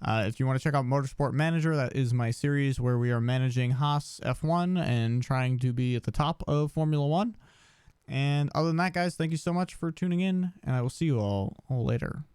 [SPEAKER 1] If you want to check out Motorsport Manager, that is my series where we are managing Haas F1 and trying to be at the top of Formula 1. And other than that, guys, thank you so much for tuning in, and I will see you all later.